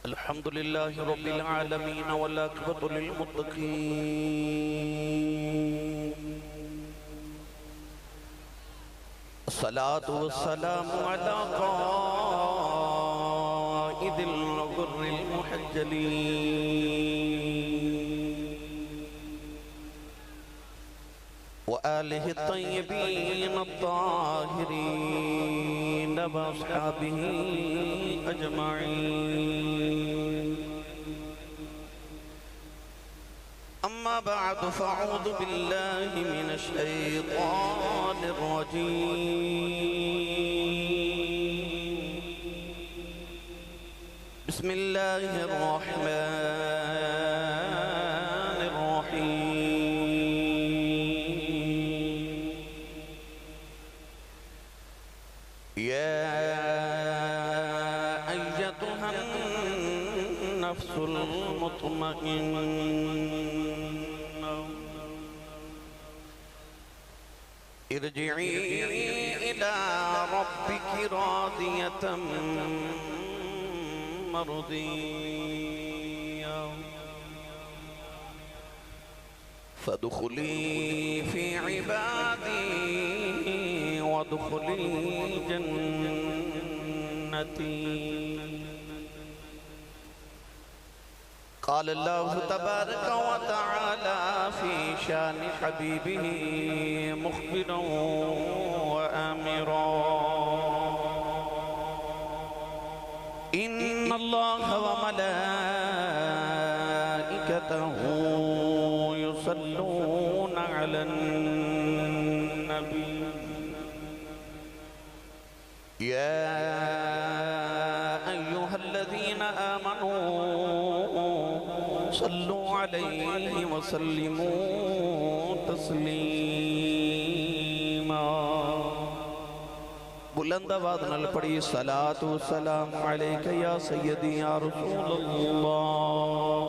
الحمد لله رب العالمين والعاقبة للمتقين الصلاة والسلام على قائد الغر المحجلين وآله الطيبين الطاهرين وأصحابه أجمعين أما بعد فأعوذ بالله من الشيطان الرجيم بسم الله الرحمن الرحيم يا أيتها النفس المطمئنة ارجعي إلى ربك راضية مرضية فادخلي في عبادي وادخلي جنتي. قال الله تبارك وتعالى في شان حبيبه مخبرا وآمرا إن الله وملائكته يصلون على النبي يا أيها الذين آمنوا صلوا عليه وسلموا تسلیما. بلند آواز نال پڑھی صلاۃ و سلام علیک یا سیدی یا رسول اللہ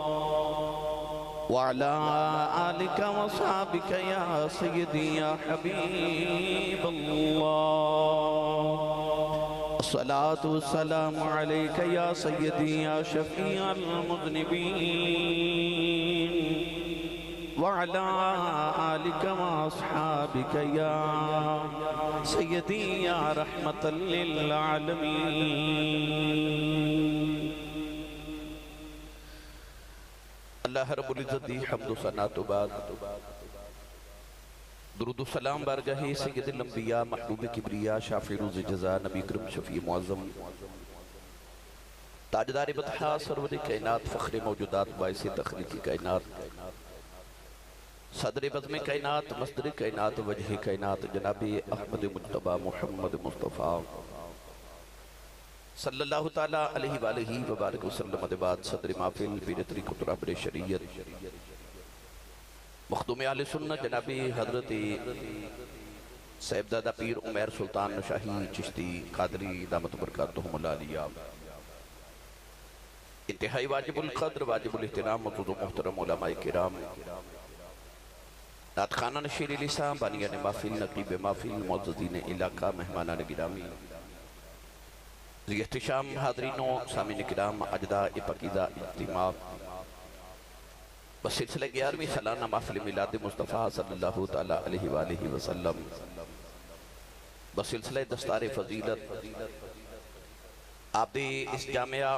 وعلا آلک و صحابک یا سیدی یا حبیب اللہ. الصلاة والسلام عليك يا سيدي يا شفيع المذنبين وعلى آلك وأصحابك يا سيدي يا رحمة للعالمين. اللہ رب العزت دی حمد و ثنا تو بعد درود و سلام بارگاہ سید الانبیاء محبوب کبریا شافع روز جزا نبی کرم شفیع معظم تاجدار بطحا سرور کائنات فخر موجودات باعث تخلیق کائنات صدر بزم کائنات مصدر کائنات وجہ کائنات جناب احمد مجتبہ محمد مصطفیٰ صلی اللہ تعالیٰ علیہ وآلہ وبارک وسلم بعد صدر محفل پیر طریقۃ رہبر شریعت مخدوم اہل سنت جناب حضرت صاحبزادہ پیر عمیر سلطان نشاہی چشتی قادری دامت برکاتہم العالیہ انتہائی واجب القدر واجب الاحترام معزز و محترم علماء کرام نعت خانہ نشیر لسان بانیان محفل نقیب محفل معززین علاقہ مہمانان گرامی ذی احتشام حاضرینوں سامعین کرام اجداء پاکیزہ اجتماع بسلسلہ 11ویں سالانہ محفل میلاد مصطفیٰ صلی اللہ تعالیٰ علیہ وآلہ وسلم بسلسلہ دستار فضیلت آپ دی اس جامعہ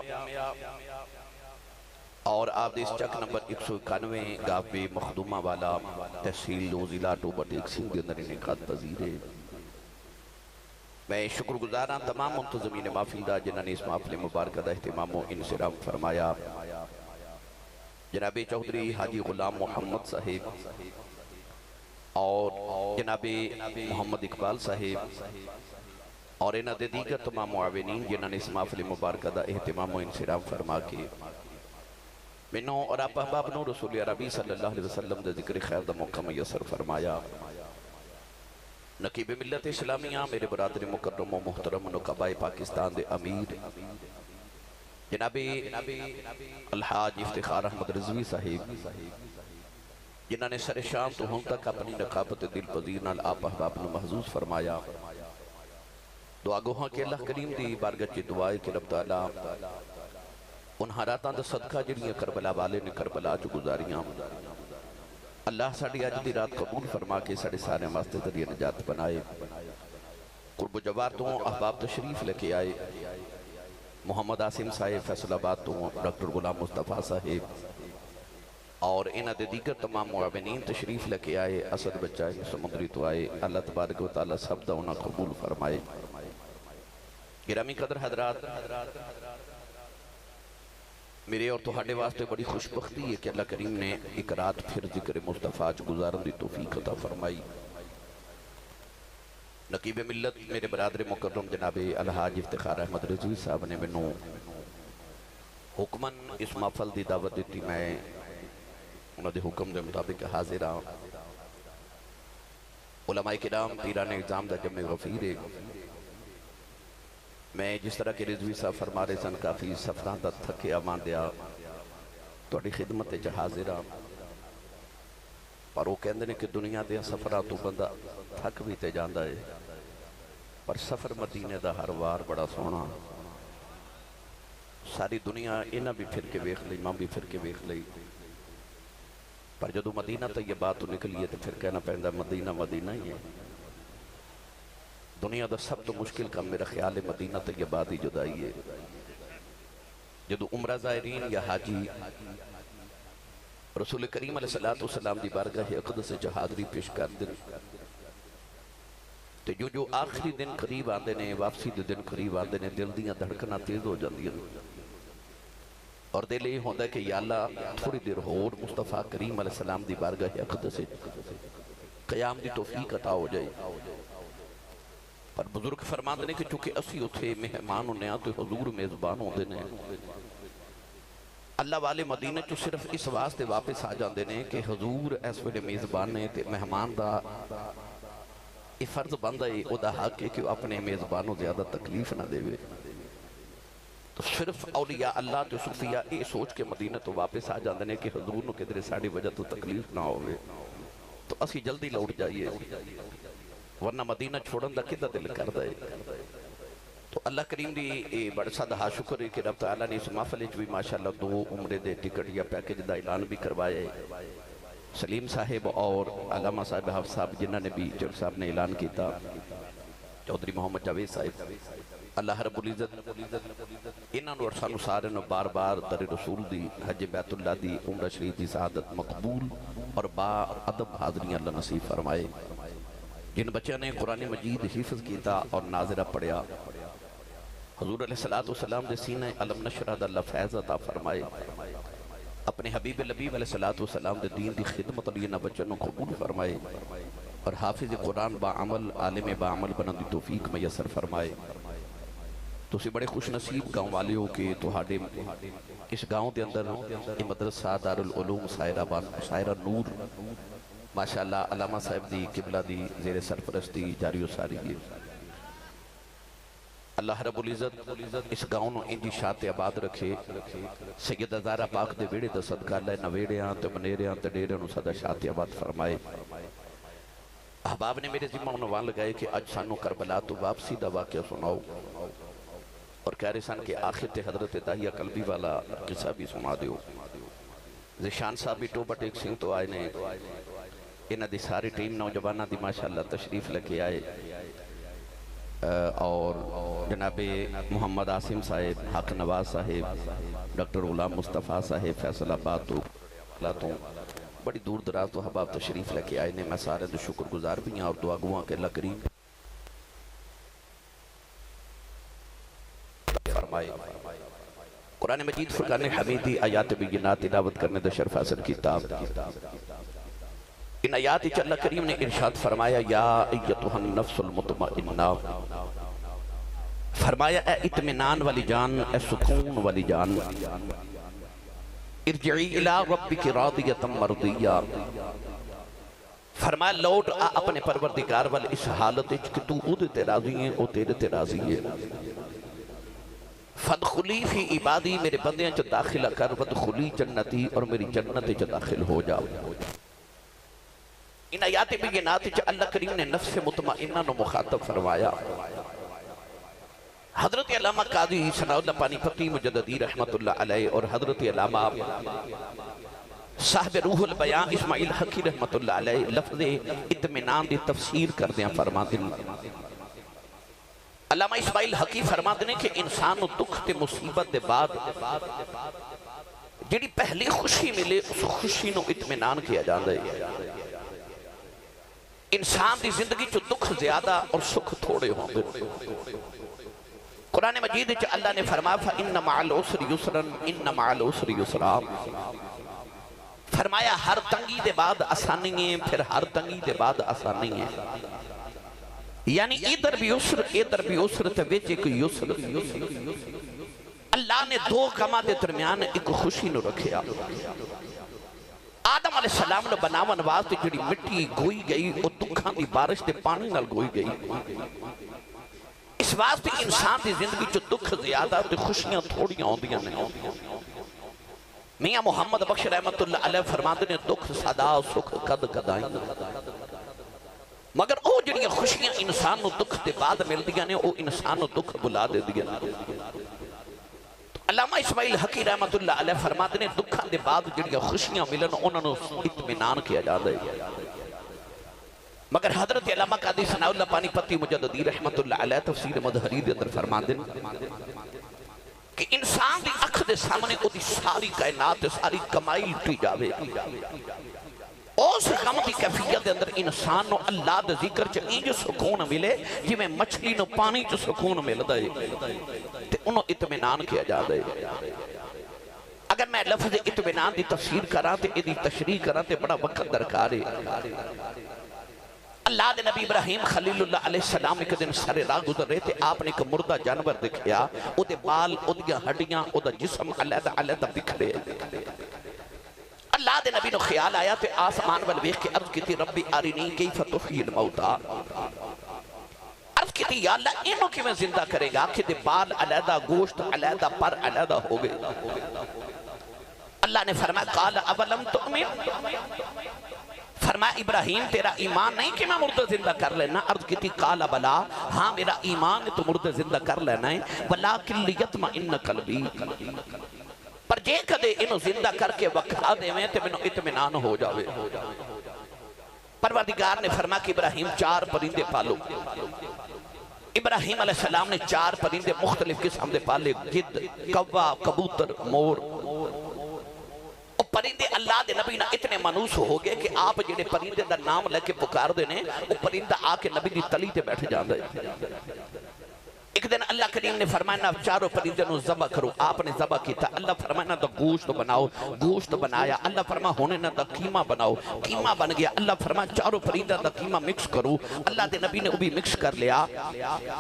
اور آپ دی اس چک نمبر 191 گاف بے مخدومہ والا تحصیل ضلع ٹوبٹ ایک سنگ اندر انعقاد پذیر ہے. میں شکر گزاران تمام منتظمین محفل دا جنہوں نے اس محفل مبارکہ دا اہتمام و انصراف فرمایا. جناب چودھری حاجی غلام محمد صاحب اور جناب محمد اقبال صاحب اور انہاں دے دیگر تمام معاونین جنہوں نے اس محفل مبارکہ دا اہتمام و انصراف فرما کے منوں اور آپ احباب نو رسول عربی صلی اللہ علیہ وسلم دے ذکر خیر دا موقع میسر فرمایا. نقیب ملت اسلامیہ میرے برادر مکرم و محترم نقبۂ پاکستان دے امیر جناب الحاج افتخار احمد رضوی صاحب جنہوں نے سر شام تو ہم تک اپنی نقابت دل پذیر نال آپ احباب نو محظوظ فرمایا. دعا گوہاں کہ اللہ کریم دی بارگاہ چی دعائے کہ رب تعالیٰ ان حالاتاں دا صدقہ جڑیاں کربلا والے نے کربلا چ گزاریاں اللہ ساڑی اج دی رات قبول فرما کے ساڑے سارے واسطے ذریعہ نجات بنائے۔ قرب و جوار تو احباب تشریف لے کے آئے، محمد عاصم صاحب فیصل آباد تو ڈاکٹر غلام مصطفیٰ صاحب اور انہ دے دیگر تمام معاونین تشریف لے کے آئے، اسد بچہ سمندری تو آئے، اللہ تبارک و تعالیٰ سب دا انہاں قبول فرمائے۔ گرامی قدر حضرات، میرے اور تہاڈے واسطے بڑی خوشبختی ہے کہ اللہ کریم نے ایک رات پھر ذکر مصطفیٰ گزارن دی توفیق عطا فرمائی۔ نقیب ملت میرے برادر مکرم جناب الحاج افتخار احمد رضوی صاحب نے منوں حکماً اس محفل دی دعوت دیتی، میں انہوں دے حکم دے مطابق حاضر ہاں۔ علماء کرام پیران اعظام دا جمع غفیر ہے، میں جس طرح کہ رضوی صاحب فرما رہے سن کافی سفران دا تھکے آمان دیا توڑی خدمت حاضر ہاں، پر وہ کہندے نے کہ دنیا دے سفران تو بندہ تھک بھی تے جاندہ ہے، پر سفر مدینے دا ہر وار بڑا سونا، ساری دنیا انہاں بھی پھر کے ویکھ لئی، ماں بھی پھر کے ویکھ لئی، پر جدو مدینہ طیبات تو نکلیے تو پھر کہنا پہندہ مدینہ مدینہ ہی ہے۔ دنیا دا سب تو مشکل کام میرا خیال ہے مدینہ طیبات ہی جدائی ہے۔ جدو عمرہ زائرین یا حاجی رسول کریم علیہ السلام دی بارگاہ اقدس حاضری پیش کر دن، تو جو آخری دن قریب آندے نے، واپسی دے دن قریب آندے نے، دل دیاں دھڑکنا تیز ہو جاندی ہیں، اور دل یہ ہوندہ ہے کہ یا اللہ تھوڑی دیر اور مصطفیٰ کریم علیہ السلام دی بارگاہ اقدس قیام دی توفیق عطا ہو جائے۔ پر بزرگ فرماندے نے کہ چونکہ اسی اتھے مہمان ہونے آتے حضور میزبان ہوندے نے، اللہ والے مدینہ چو صرف اس واسطے واپس آ جاندے نے کہ حضور اس ویلے میزبان نے تے مہمان دا یہ فرض بندہ ہے، او دا حق ہے کہ وہ اپنے میزبانوں زیادہ تکلیف نہ دے۔ تو صرف اولیاء اللہ جو صوفیاء یہ سوچ کے مدینہ تو واپس آ جاندے نے کہ حضور نو کدھر ساڑی وجہ تو تکلیف نہ ہوئے، تو اسی جلدی لوٹ جائیے، ورنہ مدینہ چھوڑن دا کدھا دل کر دائے۔ تو اللہ کریم دی بڑا سا دہا شکر ہے کہ رب تعالیٰ نے اس محفل بھی ماشاءاللہ 2 عمرے دے ٹکٹ یا پیکج دا اعلان بھی کروایا ہے۔ سلیم صاحب اور علامہ صاحب حافظ صاحب جنہاں نے بھی چر صاحب نے اعلان کیتا، چودھری محمد جاوید صاحب، اللہ رب العزت انہاں نو اور سانو سارے نو بار بار در رسول دی حج بیت اللہ دی عمرہ شریف دی سعادت مقبول اور با ادب حاضریاں اللہ نصیب فرمائے۔ جن بچے نے قرآن مجید حفظ کیتا اور ناظرہ پڑھیا، حضور علیہ السلام دے سینہ علم نشرہ دا اللہ فیض عطا فرمائے، اپنے حبیب لبیب علیہ السلام دے دین دی خدمت علیہ نہ بچنوں قبول فرمائے، اور حافظ قرآن با عمل عالم با عمل بنن دی توفیق میسر فرمائے۔ تو اسی بڑے خوش نصیب گاؤں والے ہو کہ تہاڈے اس گاؤں دے اندر یہ مدرسہ دارالعلوم سائرہ نور ماشاءاللہ علامہ صاحب دی قبلہ دی زیر سرپرستی جاری و ساری ہے۔ اللہ رب العزت اس گاؤں نو انجی شاعت آباد رکھے، سیدہ زہرا پاک دے ویڑے دا صدقہ اللہ نویڑیاں تے منیریاں تے ڈیرے نو صدا شاعت آباد فرمائے۔ احباب نے میرے ذمہ عنوان لگائے کہ آج سانو کربلا تو واپسی دا واقعہ سناؤ، اور کہہ رہے سن کہ آخر تے حضرت داہیہ قلبی والا قصہ بھی سنا دیو۔ زشان صاحب بھی ٹوبٹ ایک سنگ تو آئے نے، انہاں دی ساری ٹیم نوجوانہ دی ماشاءاللہ تشریف لگے آئے، اور جناب محمد عاصم صاحب، حق نواز صاحب، ڈاکٹر غلام مصطفیٰ صاحب فیصل آباد تو بڑی دور دراز تو حباب تشریف لگے آئے نے۔ میں سارے دو شکر گزار بھی ہیں اور دعا گواں کہ اللہ کریم فرمائے۔ قرآن مجید فرقان حمیدی آیات بینات تلاوت کرنے دا شرف حاصل کتاب، ان آیات اچھ اللہ کریم نے ارشاد فرمایا یا ایتھا النفس المطمئنہ، فرمایا اے اطمینان والی جان، اے سکون والی جان، ارجعی الی ربک راضیۃ مرضیہ، فرمایا لوٹ آ اپنے پروردگار والے اس حالت کہ تو او دے تے راضی ہیں، او تیرے تے راضی ہے۔ فادخلی فی عبادی، میرے بندیاں چا داخلہ کر، وادخلی جنتی، اور میری جنت چا داخل ہو جاؤ۔ ان آیات بینات چا اللہ کریم نے نفس مطمئنہ نو مخاطب فرمایا۔ حضرت علامہ قاضی ثناء اللہ پانی پتی مجددی رحمت اللہ علیہ اور حضرت علامہ صاحب روح البیان اسماعیل حقی رحمت اللہ علیہ لفظ اطمینان دی تفسیر کر دیا فرما دیں. علامہ اسماعیل حقی فرما دیں کہ انسان دکھ تے مصیبت دے بعد جڑی پہلی خوشی ملے اس خوشی نو اطمینان کیا جاندے. انسان دی زندگی چو دکھ زیادہ اور سکھ تھوڑے ہوں گے. قرآن مجید چا اللہ نے فرمایا فَإِنَّ مَعَ الْعُسْرِ يُسْرًا إِنَّ مَعَ الْعُسْرِ يُسْرًا. فرمایا ہر تنگی دے بعد آسانی ہیں پھر ہر تنگی دے بعد آسانی ہیں. یعنی ادھر بھی عسر تے وچ ایک یسر. اللہ نے دو غماں دے درمیان ایک خوشی نو رکھیا. آدم علیہ السلام نے بناون واسطے جڑی مٹی گوئی گئی او دکھاں دی بارش دے پانی نال گوئی گئی. اس واسطے انسان دی زندگی چو دکھ زیادہ تے خوشیاں تھوڑیاں ہوندیاں نے. میاں محمد بخش رحمت اللہ علیہ فرماتے نے دکھ صدا سکھ قد قدائیں مگر او جڑیاں خوشیاں انسان نو دکھ دے بعد مل دیا نے او انسان نو دکھ بلا دے دیا. علامہ اسماعیل حقی رحمت اللہ علیہ فرماتے نے دکھاں دے بعد جڑیاں خوشیاں ملن انہوں نے اطمینان کیا جا دے. مگر حضرت علامہ قاضی ثناء اللہ پانی پتی مجددی رحمت اللہ علیہ تفسیر مظہری دے اندر فرماتے ہیں کہ انسان دی اکھ دے سامنے او دی ساری کائنات ساری کمائی لٹی جاوے. اس غم دی کیفیت دے اندر انسان نو اللہ دے ذکر چ انج سکون ملے جی میں مچھلی نو پانی چ سکون ملدا ہے تے انہوں اطمینان کیا جا دے. اگر میں لفظ اطمینان دی تفسیر کراں تے ادی تشریح کراں تے بڑا وقت درکار ہے. اللہ دے نبی ابراہیم خلیل اللہ علیہ السلام ایک دن سارے راہ گزر رہے تھے. آپ نے ایک مردہ جانور دکھیا. او دے بال او دیا ہڈیاں او دا جسم علیحدہ علیحدہ بکھرے. اللہ دے نبی نو خیال آیا تے آسمان وال ویکھ کے عرض کیتی ربی ارنی کیف تحیی الموتى. عرض کیتی یا اللہ انہوں کی میں زندہ کرے گا کہ دے بال علیحدہ گوشت علیحدہ پر علیحدہ ہو گئے. اللہ نے فرمایا قال اولم تؤمن. فرمایا ابراہیم تیرا ایمان نہیں کہ میں مردہ زندہ کر لینا. عرض کیتی قال بلا ہاں میرا ایمان ہے تو مردہ زندہ کر لینا ہے. ولیکن لیطمئن قلبی پر جے کدے انہوں زندہ کر کے وکھا دے میں تے منوں اطمینان ہو جاوے. پروردگار نے فرمایا کہ ابراہیم 4 پرندے پالو. ابراہیم علیہ السلام نے 4 پرندے مختلف قسم دے پالے. گدھ کوا کبوتر مور. پرندے اللہ دے نبی نہ اتنے منوس ہو گئے کہ آپ جنہیں پرندے دا نام لے کے پکار دینے وہ پرندہ آ کے نبی دی تلی تے بیٹھ جاندے. ایک دن اللہ کریم نے فرمایا نہ 4 پرندے نو ذبح کرو. آپ نے ذبح کیتا. اللہ فرمایا نہ دا گوشت بناؤ. گوشت بنایا. اللہ فرمایا ہونے نہ دا قیمہ بناؤ. قیمہ بن گیا. اللہ فرمایا 4 پرندہ دا قیمہ مکس کرو. اللہ دے نبی نے وہ بھی مکس کر لیا.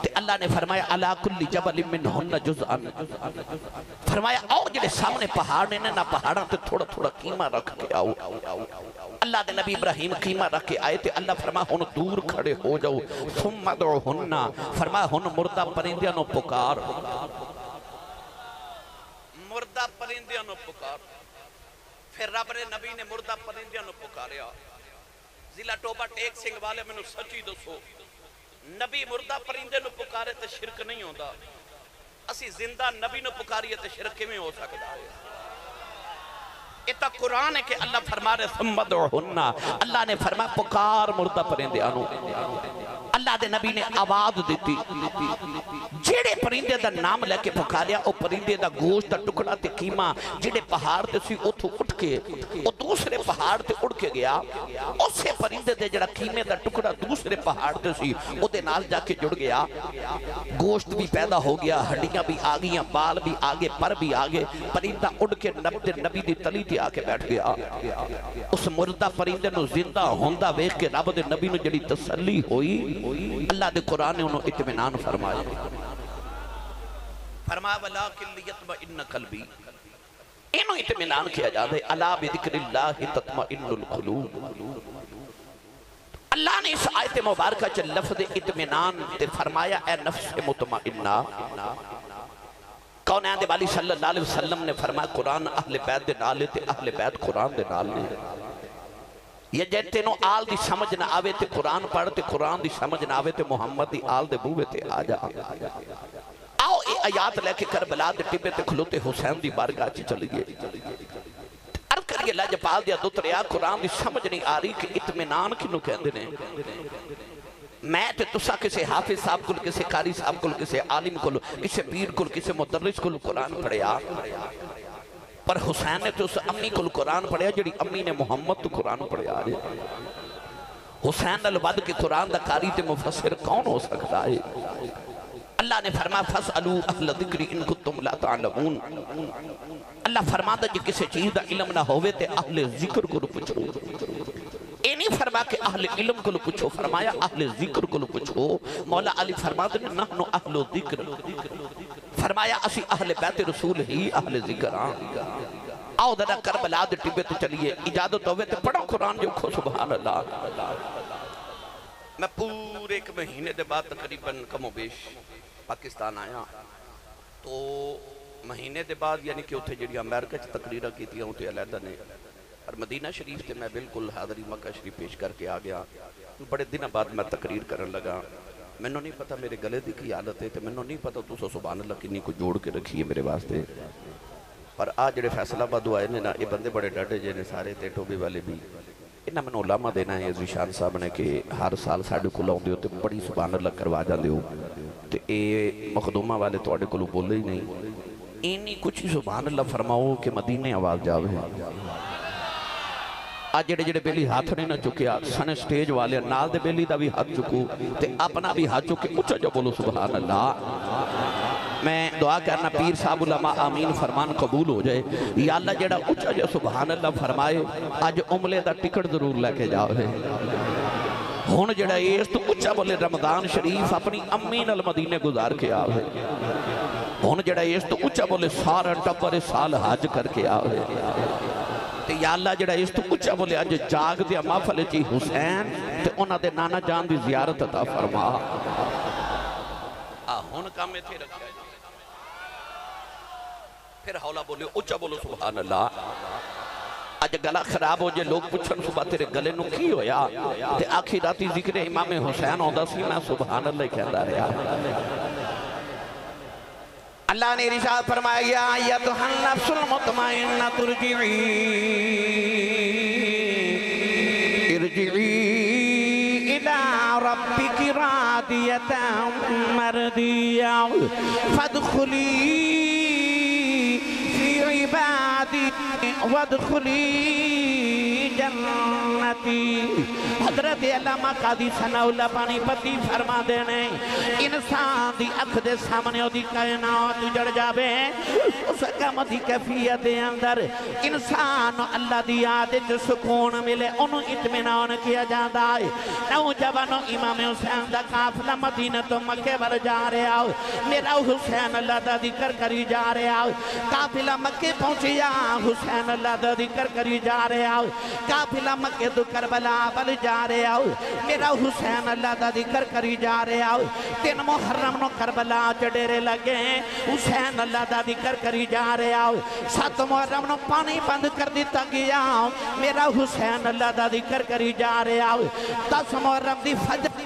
تے اللہ نے فرمایا علی کل جبل منہن جزءا. فرمایا آؤ جڑے سامنے پہاڑ نے نہ پہاڑاں تے تھوڑا تھوڑا قیمہ رکھ کے آؤ. اللہ دے نبی ابراہیم قیمہ رکھ کے آئے تھے. اللہ فرمایا ہن دور کھڑے ہو جاؤ. ثم ادعوہن. فرمایا ہن مردہ پرندیاں نو پکار. مردہ پرندیاں نو پکار. پھر رب نے نبی نے مردہ پرندیاں نو پکاریا. ضلع ٹوبہ ٹیک سنگھ والے میں نو سچی دسو نبی مردہ پرندے نو پکارے تے شرک نہیں ہوندہ. اسی زندہ نبی نو پکاریے تے شرک میں ہو سکتا ہے. اتا قرآن ہے کہ اللہ فرما رہے ثم ادعوہن. اللہ نے فرمایا پکار مردہ پرندے آنو. اللہ دے نبی نے آواز دیتی. جیڑے پرندے دا نام لے کے پکاریا او پرندے دا گوشت دا ٹکڑا تے قیمہ جیڑے پہاڑ تے سی اتھو اٹھ کے او دوسرے پہاڑ تے اڑ کے گیا. اسے پرندے دے جڑا قیمے دا ٹکڑا دوسرے پہاڑ تے سی او دے نال جا کے جڑ گیا. گوشت بھی پیدا ہو گیا. ہڈیاں بھی آگئیاں. بال بھی آگے. پر بھی آگے. پرندہ اڑ کے نبی دی تلی تے آ کے بیٹھ گیا. اس مردہ پرندے نو زندہ ہوندہ ویکھ کے رب دے نبی نو جڑی تسلی ہوئی اللہ دے قرآن نے انہوں اطمینان فرمایا. فرمایا ولیکن لیطمئن قلبی. انہوں اطمینان کیا جاتا ہے. الا بذکر اللہ تطمئن القلوب. اللہ نے اس آیت مبارکہ چل لفظ اطمینان تے فرمایا اے نفس مطمئنہ. کونین دے والی صلی اللہ علیہ وسلم نے فرمایا قرآن اہل بیت دے نالے تے اہل بیت قرآن دے نالے. یہ جے تینوں آل دی سمجھ نہ آوے تے قرآن پڑھ تے قرآن دی سمجھ نہ آوے تے محمد دی آل دے بوے تے آ جا. آؤ آیات لے کے کربلا دے ٹبے تے کھلوتے حسین دی بارگاہ چ چلی گئے عرض کریے لاجپال دیا دتریا قرآن دی سمجھ نہیں آ رہی کہ اطمینان کنوں کہندے نے میں تے تسا کسے حافظ صاحب کل کسے قاری صاحب کل کسے عالم کل کسے پیر کل کسے مدرس کل قرآن پڑھیا پر حسین نے تو اس امی کل قرآن پڑھیا جڑی امی نے محمد تو قرآن پڑھیا حسین الود کے قرآن دا قاری تے مفسر کون ہو سکتا ہے اللہ نے فرمایا فَاسْأَلُوا أَهْلَ ذِكْرِ إِن كُنتُمْ لَا تَعْلَمُونَ اللہ فرماتا جی کسے چیز دا علم نہ ہوئے تے اہل ذکر کو پوچھو اے نہیں فرما کہ اہل علم کو پوچھو فرمایا اہل ذکر کو پوچھو مولا علی فرماتے ہیں نحن اہل ذکر فرمایا اسی اہل بیت رسول ہی اہل ذکر آؤ ذرا کربلا دے ٹبے تو چلیے اجازت ہوئے تے پڑھو قرآن جو کھو سبحان اللہ میں پورے ایک مہینے دے بعد تقریباً کم و بیش پاکستان آیا تو مہینے دے بعد یعنی کہ اتھے جڑی امریکہ چھ تقریرہ کی تھی اتھے علیحدہ نے اور مدینہ شریف تے میں بالکل حاضری مکہ شریف پیش کر کے آ گیا بڑے دن بعد میں تقریر کرن لگا میں نے نہیں پتا میرے گلے دی کی حالت ہے میں نے نہیں پتا تو سبحان اللہ کنی کو جوڑ کے رکھی ہے میرے واسطے پر آج جڑے فیصلہ آباد آئے نے نا یہ بندے بڑے ڈاڈے جے نے سارے تے ٹوبے والے بھی انہاں میں علماء دینا ہے ذیشان صاحب نے کہ ہر سال ساڑھے کو لاؤں دیو تے بڑی سبحان اللہ کروا جان دیو تے اے مخدومہ والے تو آڑے کو بولے ہی نہیں اینی کچھ ہی سبحان اللہ فرماؤ کہ مدینے آواز جاوے آج جڑے جڑے بیلی ہاتھ نہیں نہ چکیا سنے سٹیج والے نال دے بیلی دا بھی ہاتھ چکو تے اپنا بھی ہاتھ چکے اچھا جو بولو سبحان اللہ میں دعا کرنا پیر صاحب علماء آمین فرمان قبول ہو جائے یا اللہ جڑا اچھا جو سبحان اللہ فرمائے آج عملے دا ٹکٹ ضرور لے کے جاؤ ہے ہون جڑا ایس تو اچھا بولے رمضان شریف اپنی امین المدینے گزار کے آؤ ہے ہون جڑا ایس تو اچھا بولے سارا ٹپر سال حج کر کے آؤ ہے تے یا اللہ جڑا اس تو اچھا بولے آج جاگ دیا محفل چی حسین تے انہاں دے نانا جان دی زیارت عطا فرما ہن کام میں تھے رکھا ہے پھر حولا بولے اچھا بولو سبحان اللہ آج گلہ خراب ہو جائے لوگ پوچھن صبح تیرے گلے نو کی ہویا تے آخری راتی ذکر امام حسین ہوتا سی میں سبحان اللہ کہتا رہا اللہ نے ارشاد فرمایا یا ایتھا النفس المطمئنہ ارجعی الی ربک راضیۃ مرضیہ فادخلی فی عبادی وادخلی جنتی حضرت علامہ قاضی ثناء اللہ پانی پتی فرما دینے انسان دی اکھ دے سامنے دی کائنات جڑ جاوے اس کم دی کیفیت دے اندر انسان اللہ دی عادت سکون ملے انہوں اطمینان کیا جاندہ ہے نوجوانوں امام حسین دا قافلہ مدینہ تو مکے بر جا رہے آؤ میرا حسین اللہ دا ذکر کری جا رہے آؤ قافلہ مکے پہنچیا حسین اللہ دا ذکر کری جا رہے آؤ قافلہ مکے تو کربلا بل جا رہے آؤ میرا حسین اللہ دا ذکر کری جا رہے آؤ 3 محرم نو کربلا چڑیرے لگے حسین اللہ دا ذکر کری جا رہے آؤ 7 محرم نو پانی بند کر دیتا گیا میرا حسین اللہ دا ذکر کری جا رہے آؤ 10 محرم دی فجر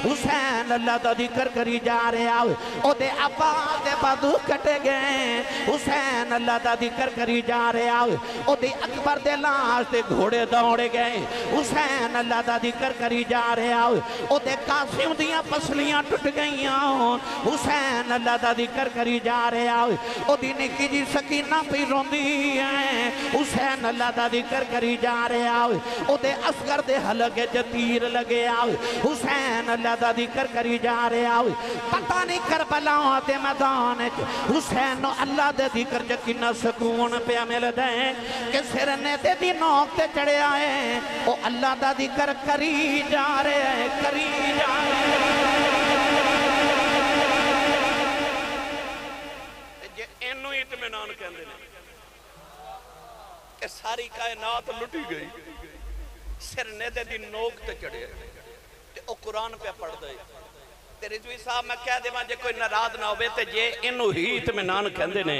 حسین اللہ دا ذکر کری جا رہے آؤ او دے ابا دے بادو کٹے گئے حسین اللہ دا ذکر کری جا رہے آؤ او دے اکبر دے لاش دے گھوڑے دوڑے گئے حسین اللہ دا ذکر کری جا رہے آؤ او دے قاسم دیاں پسلیاں ٹوٹ گئیاں حسین اللہ دا ذکر کری جا رہے آؤ او دی نکی جی سکینہ پہ روندی ہے حسین اللہ دا ذکر کری جا رہے آؤ او دے اصغر دے حلقے جتیر لگے آؤ حسین اللہ دا ذکر کری جا رہے آؤ پتہ نہیں کربلا دے میدان حسین اللہ دے ذکر جکینہ سکون پہ مل دیں کہ سرنے دے دی نوک تے چڑھے آئے او اللہ دا ذکر کری جا رہے ہیں کری جا رہے جے اینو اطمینان کہندے نے کہ ساری کائنات لٹی گئی سرنے دے دی نوک تے چڑھے تے او قرآن پہ پڑھ دے تے رضوی صاحب میں کہہ دے جے کوئی ناراض نہ ہوئے تے جے انہوں ہی اطمینان کہندے نے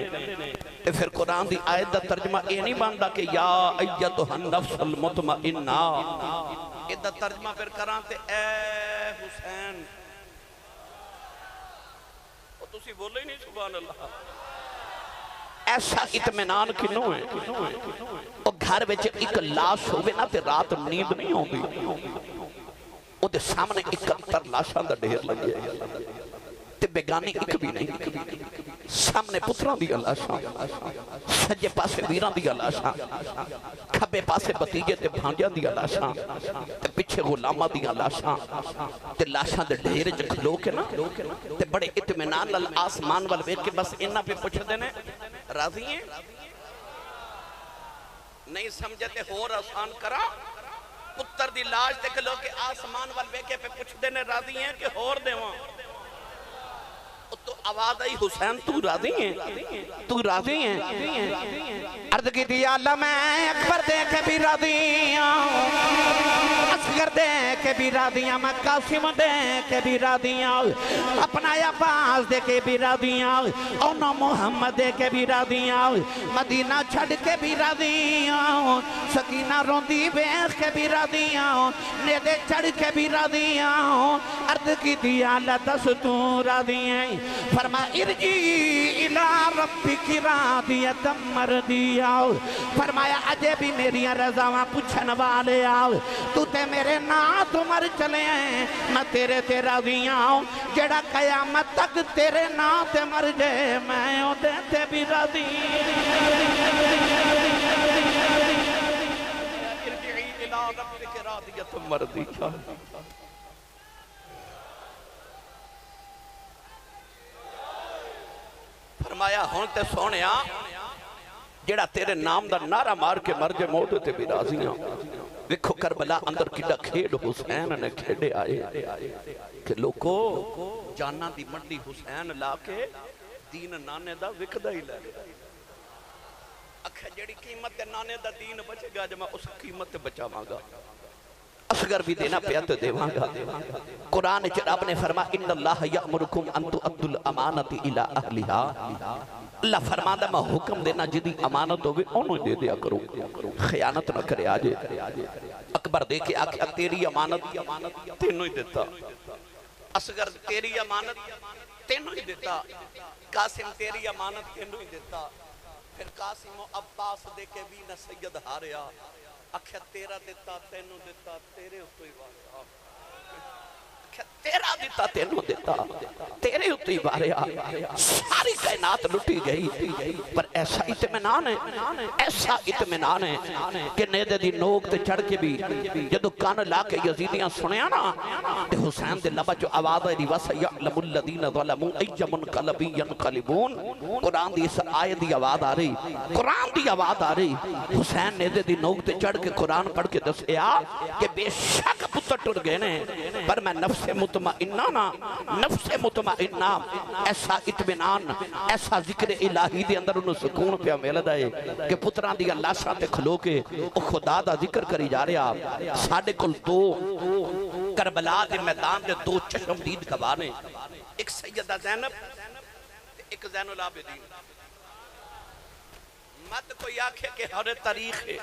تے پھر قرآن دی آیت دا ترجمہ یہ نہیں باندا کہ یا ایتھا النفس المطمئنہ یہ دا ترجمہ پھر کران تے اے حسین تسی بولے ہی نہیں سبحان اللہ. ایسا اطمینان کنوں ہے وہ گھر وچ ایک لاش ہوئے نا تے رات نیند نہیں ہوندی وہ دے سامنے 71 لاشاں دا ڈھیر لگے تے بیگانی ایک بھی نہیں سامنے پتراں دی لاشاں سجے پاسے ویراں دی لاشاں کھبے پاسے بتیجے تے بھانجیاں دی لاشاں تے پیچھے غلاماں دی لاشاں تے لاشاں دے ڈھیر وچ کھلو کے نا تے بڑے اطمینان نال آسمان ول ویکھ کے بس انہاں پہ پوچھدے نے راضی ہیں نہیں سمجھتے ہور آسان کرا پتر دی لاش دیکھ لو کہ آسمان وال ویکھے پہ پوچھدے نے راضی ہیں کہ ہور دیواں تو آواز آئی حسین تو راضی ہیں تو راضی ہیں عرض کی تھی اللہ میں اکبر دے کے بھی راضی ہوں اصغر دے کے بھی راضی ہوں میں قاسم دے کے بھی راضی ہوں اپنا عباس دے کے بھی راضی ہوں اونا محمد دے کے بھی راضی ہوں مدینہ چھڑ کے بھی راضی ہوں سکینہ روندی بیخ کے بھی راضی ہوں نیدے چڑھ کے بھی راضی ہوں عرض کی تھی اللہ دس تو راضی ہیں فرما ارجی الہ ربک راضیۃ مرضیہ فرمایا اجے بھی میری رضاواں پوچھن والے آؤ تو تے میرے نام تو مر چلے ہیں میں تیرے تے راضی ہوں جڑا قیامت تک تیرے نام تے مر جائے میں اودے تے بھی راضی ارجعی الہ ربک راضیۃ مرضیہ فرمایا ہون تے سونیا جڑا تیرے نام دا نعرہ مار کے مر جے موت تے بھی راضیاں ویکھو کربلا اندر کڈا کھیڑ حسین نے کھیڑے آئے کہ لوکو جانا دی منڈی حسین لا کے دین نانے دا وکدا ہی لے اکھے جڑی قیمت تے نانے دا دین بچے گا جب میں اس قیمت تے بچاواں گا اصغر بھی دینا پیا تو دیواں گا قرآن رب نے فرما ان اللہ یأمرکم ان تؤدوا الامانۃ الی اہلھا اللہ فرماتا میں حکم دینا جدی امانت ہوگی انہوں دے دیا کرو خیانت نہ کرے آجے اکبر دے کے آکھیا تیری امانت تینوں ہی دیتا اصغر تیری امانت تینوں ہی دیتا قاسم تیری امانت تینوں ہی دیتا پھر قاسم و عباس دے کے بھی نہ سید ہاریا اکھیا تیرا دیتا تینوں دیتا تیرے اتو ہی واریا اکھیا تیرا دیتا تینوں دیتا تیرے اتو ہی واریا ساری کائنات لٹی گئی پر ایسا اطمینان ہے ایسا اطمینان ہے کہ نیدے دی نوک تے چڑھ کے بھی جدو کان لا کے یزیدیاں سنیا نا تے حسین دے لبا جو آواز ہے وَسَيَعْلَمُ الَّذِينَ ظَلَمُوا أَيَّ مُنْقَلَبٍ يَنْقَلِبُونَ قرآن دی اس آیت دی آواز آ رہی قرآن دی آواز آ رہی حسین نیدے دی نوک تے چڑھ کے قرآن پڑھ کے دسیا کہ بے شک پتر ٹر گئے نے پر میں نفس مطمئنہ نا نفس مطمئنہ ایسا اطمینان ایسا ذکر الہی دے اندر انہوں سکون پہ مل دائے کہ پتران دی اللہ ساتے کھلو کے او خدا دا ذکر کری جا رہا ساڑھے کل دو کربلا دے میدان دے دو چشم دید گوانے ایک سیدہ زینب ایک زین العابدین مت کوئی آنکھے کہ ہر تاریخ ہے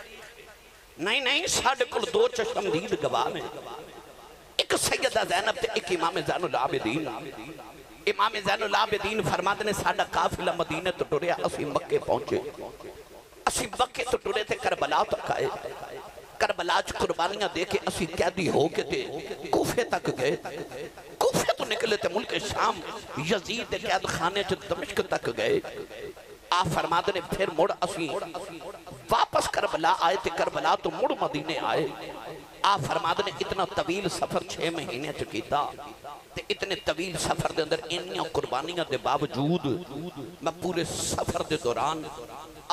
نہیں ساڑھے کل دو چشم دید گوانے ایک سیدہ زینب تے ایک امام زین العابدین امام زین العابدین فرماتے نے ساڑھا قافلہ مدینہ تو ٹوریا اسی مکے پہنچے اسی مکے تو ٹورے تھے کربلا تک آئے کربلا چ قربانیاں دے کے اسی قیدی ہو کے تھے کوفے تک گئے کوفے تو نکلے تھے ملک شام یزید قید خانے چ دمشق تک گئے آپ فرماتے نے پھر مڑ اسی واپس کربلا آئے تھے کربلا تو مڑ مدینے آئے آپ فرماتے نے اتنا طویل سفر 6 مہینے چکیتا تے اتنے طویل سفر دے اندر انیاں قربانیاں دے باوجود میں پورے سفر دے دوران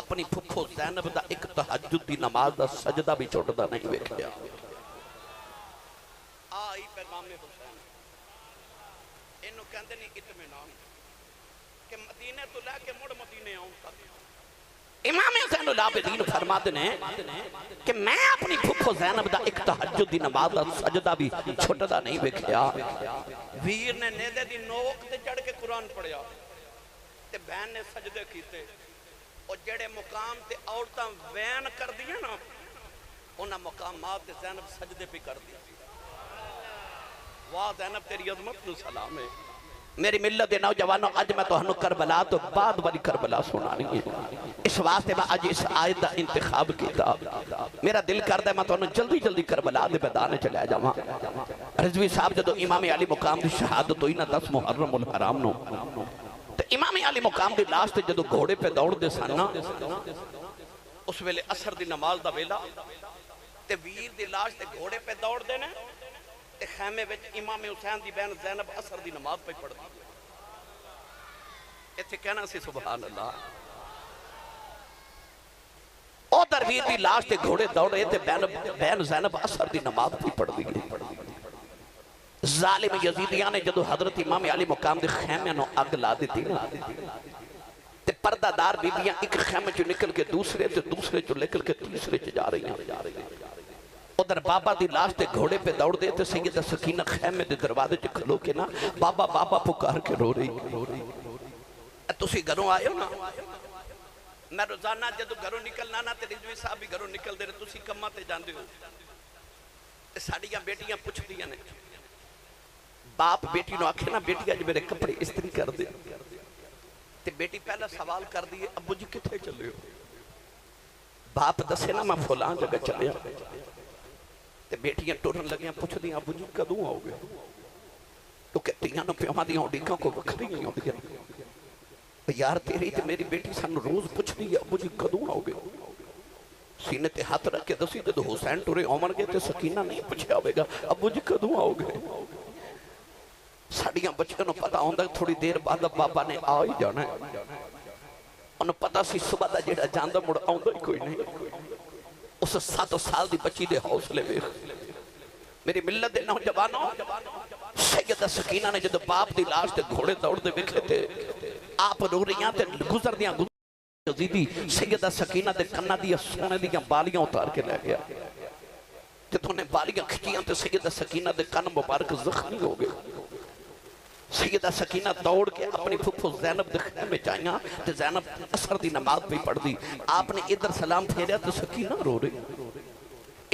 اپنی پھپھو زینب دا ایک تہجد دی نماز دا سجدہ بھی چھوٹا نہیں ویکھیا آئی پیغام حسین انہوں کہندے نہیں اطمینان کہ مدینے تو لے کے مڑ مدینے آؤں تک امام زین العابدین فرماتے ہیں کہ میں اپنی پھپھو زینب دا ایک تہجد دی نماز دا سجدہ بھی چھوٹا نہیں ویکھیا ویر نے نیدے دی نوک تے چڑھ کے قرآن پڑھیا تے بہن نے سجدے کیتے اور جڑے مقام تے عورتاں وین کر دیا نا انہاں مقامات تے زینب سجدے پہ کر دیا واہ زینب تیری عظمت نو سلام ہے میری ملت دے نوجوانوں اج میں تو ہنو کربلا تو بعد والی کربلا سنانی ہے اس واسطے میں اج اس آیت دا انتخاب کیتا میرا دل کردا ہے میں تو جلدی جلدی کربلا دے میدان چلے جاواں رضوی صاحب جدو امام علی مقام دی شہادت ہوئی نا 10 محرم الحرام نو تو امام علی مقام دی لاش تے جدو گھوڑے پہ دوڑ دے سن نا اس ویلے عصر دی نماز دا ویلا تے ویر دی لاش تے گھوڑے پہ دوڑ دے نا تے خیمے وچ امام حسین دی بہن زینب عصر دی نماز پہ پڑھ دی ایتھے کہنا سی سبحان اللہ او درویر دی لاش تے گھوڑے دوڑ رہے تے بہن زینب عصر دی نماز پہ پڑھ دی ظالم یزیدیاں نے جدو حضرت امام علی مقام دے خیمے نو اگ لا دیتی نا تے پردہ دار بیبیاں ایک خیمے چو نکل کے دوسرے تے دوسرے چو نکل کے تیسرے چو جا رہی ہیں ادھر بابا دی لاش تے گھوڑے پہ دوڑ دے تے سیدہ سکینہ خیمے دے دروازے چ کھلو کے نا بابا بابا پکار کے رو رہی تسی گھروں آئے ہو نا میں روزانہ جدو گھروں نکلنا نا تے رضوی صاحب بھی گھروں نکل دے رہے تسی کمہ تے جاندے ہو ساڑیاں بیٹیاں پوچھ دیاں نے باپ بیٹی نو آکھے نا بیٹی آج میرے کپڑے استری کر دے تے بیٹی پہلا سوال کر دیئے ابو جی کتھے چلے ہو باپ دسے نا میں فلان جگہ چلے تے بیٹیاں ٹورن لگیاں پوچھ دیاں ابو جی کدوں آؤ گے تو کہتیاں نو پیوہاں دیاں اڈیکاں کو وکھری نہیں ہو دیاں یار تیری تے میری بیٹی سانو روز پوچھ دی ابو جی کدوں آؤ گے سینے تے ہاتھ رکھ کے دسی جدو حسین ٹورے عمر گئے تے سکینہ نہیں پوچھا ہوئے گا ابو جی کدوں آؤ گے ساڑیاں بچوں پتا ہوندہ تھوڑی دیر بعد بابا نے آئی جانا ہے انہوں پتا سی صبح دا جیڑا جاندہ مڑ آؤندہ ہی کوئی نہیں اس 7 سال دی بچی دے حوصلے بیخ میری ملت دے نوجوانوں سیدہ سکینہ نے جدو باپ دی لاش تے گھوڑے دوڑ دے بکھے تھے آپ رو رہیاں تے گزر دیاں یزیدی سیدہ سکینہ دے کنہ دیا سونے دیا بالیاں اتار کے لے گیا جتوں نے بالیاں کھچیاں تے سیدہ سکینہ دے کن مبارک زخمی ہو گئے سیدہ سکینہ دوڑ کے اپنی پھپھو زینب دکھنے میں چاہیاں تے زینب عصر دی نماز بھی پڑھ دی آپ نے ادھر سلام پھیریا تو سکینہ رو رہی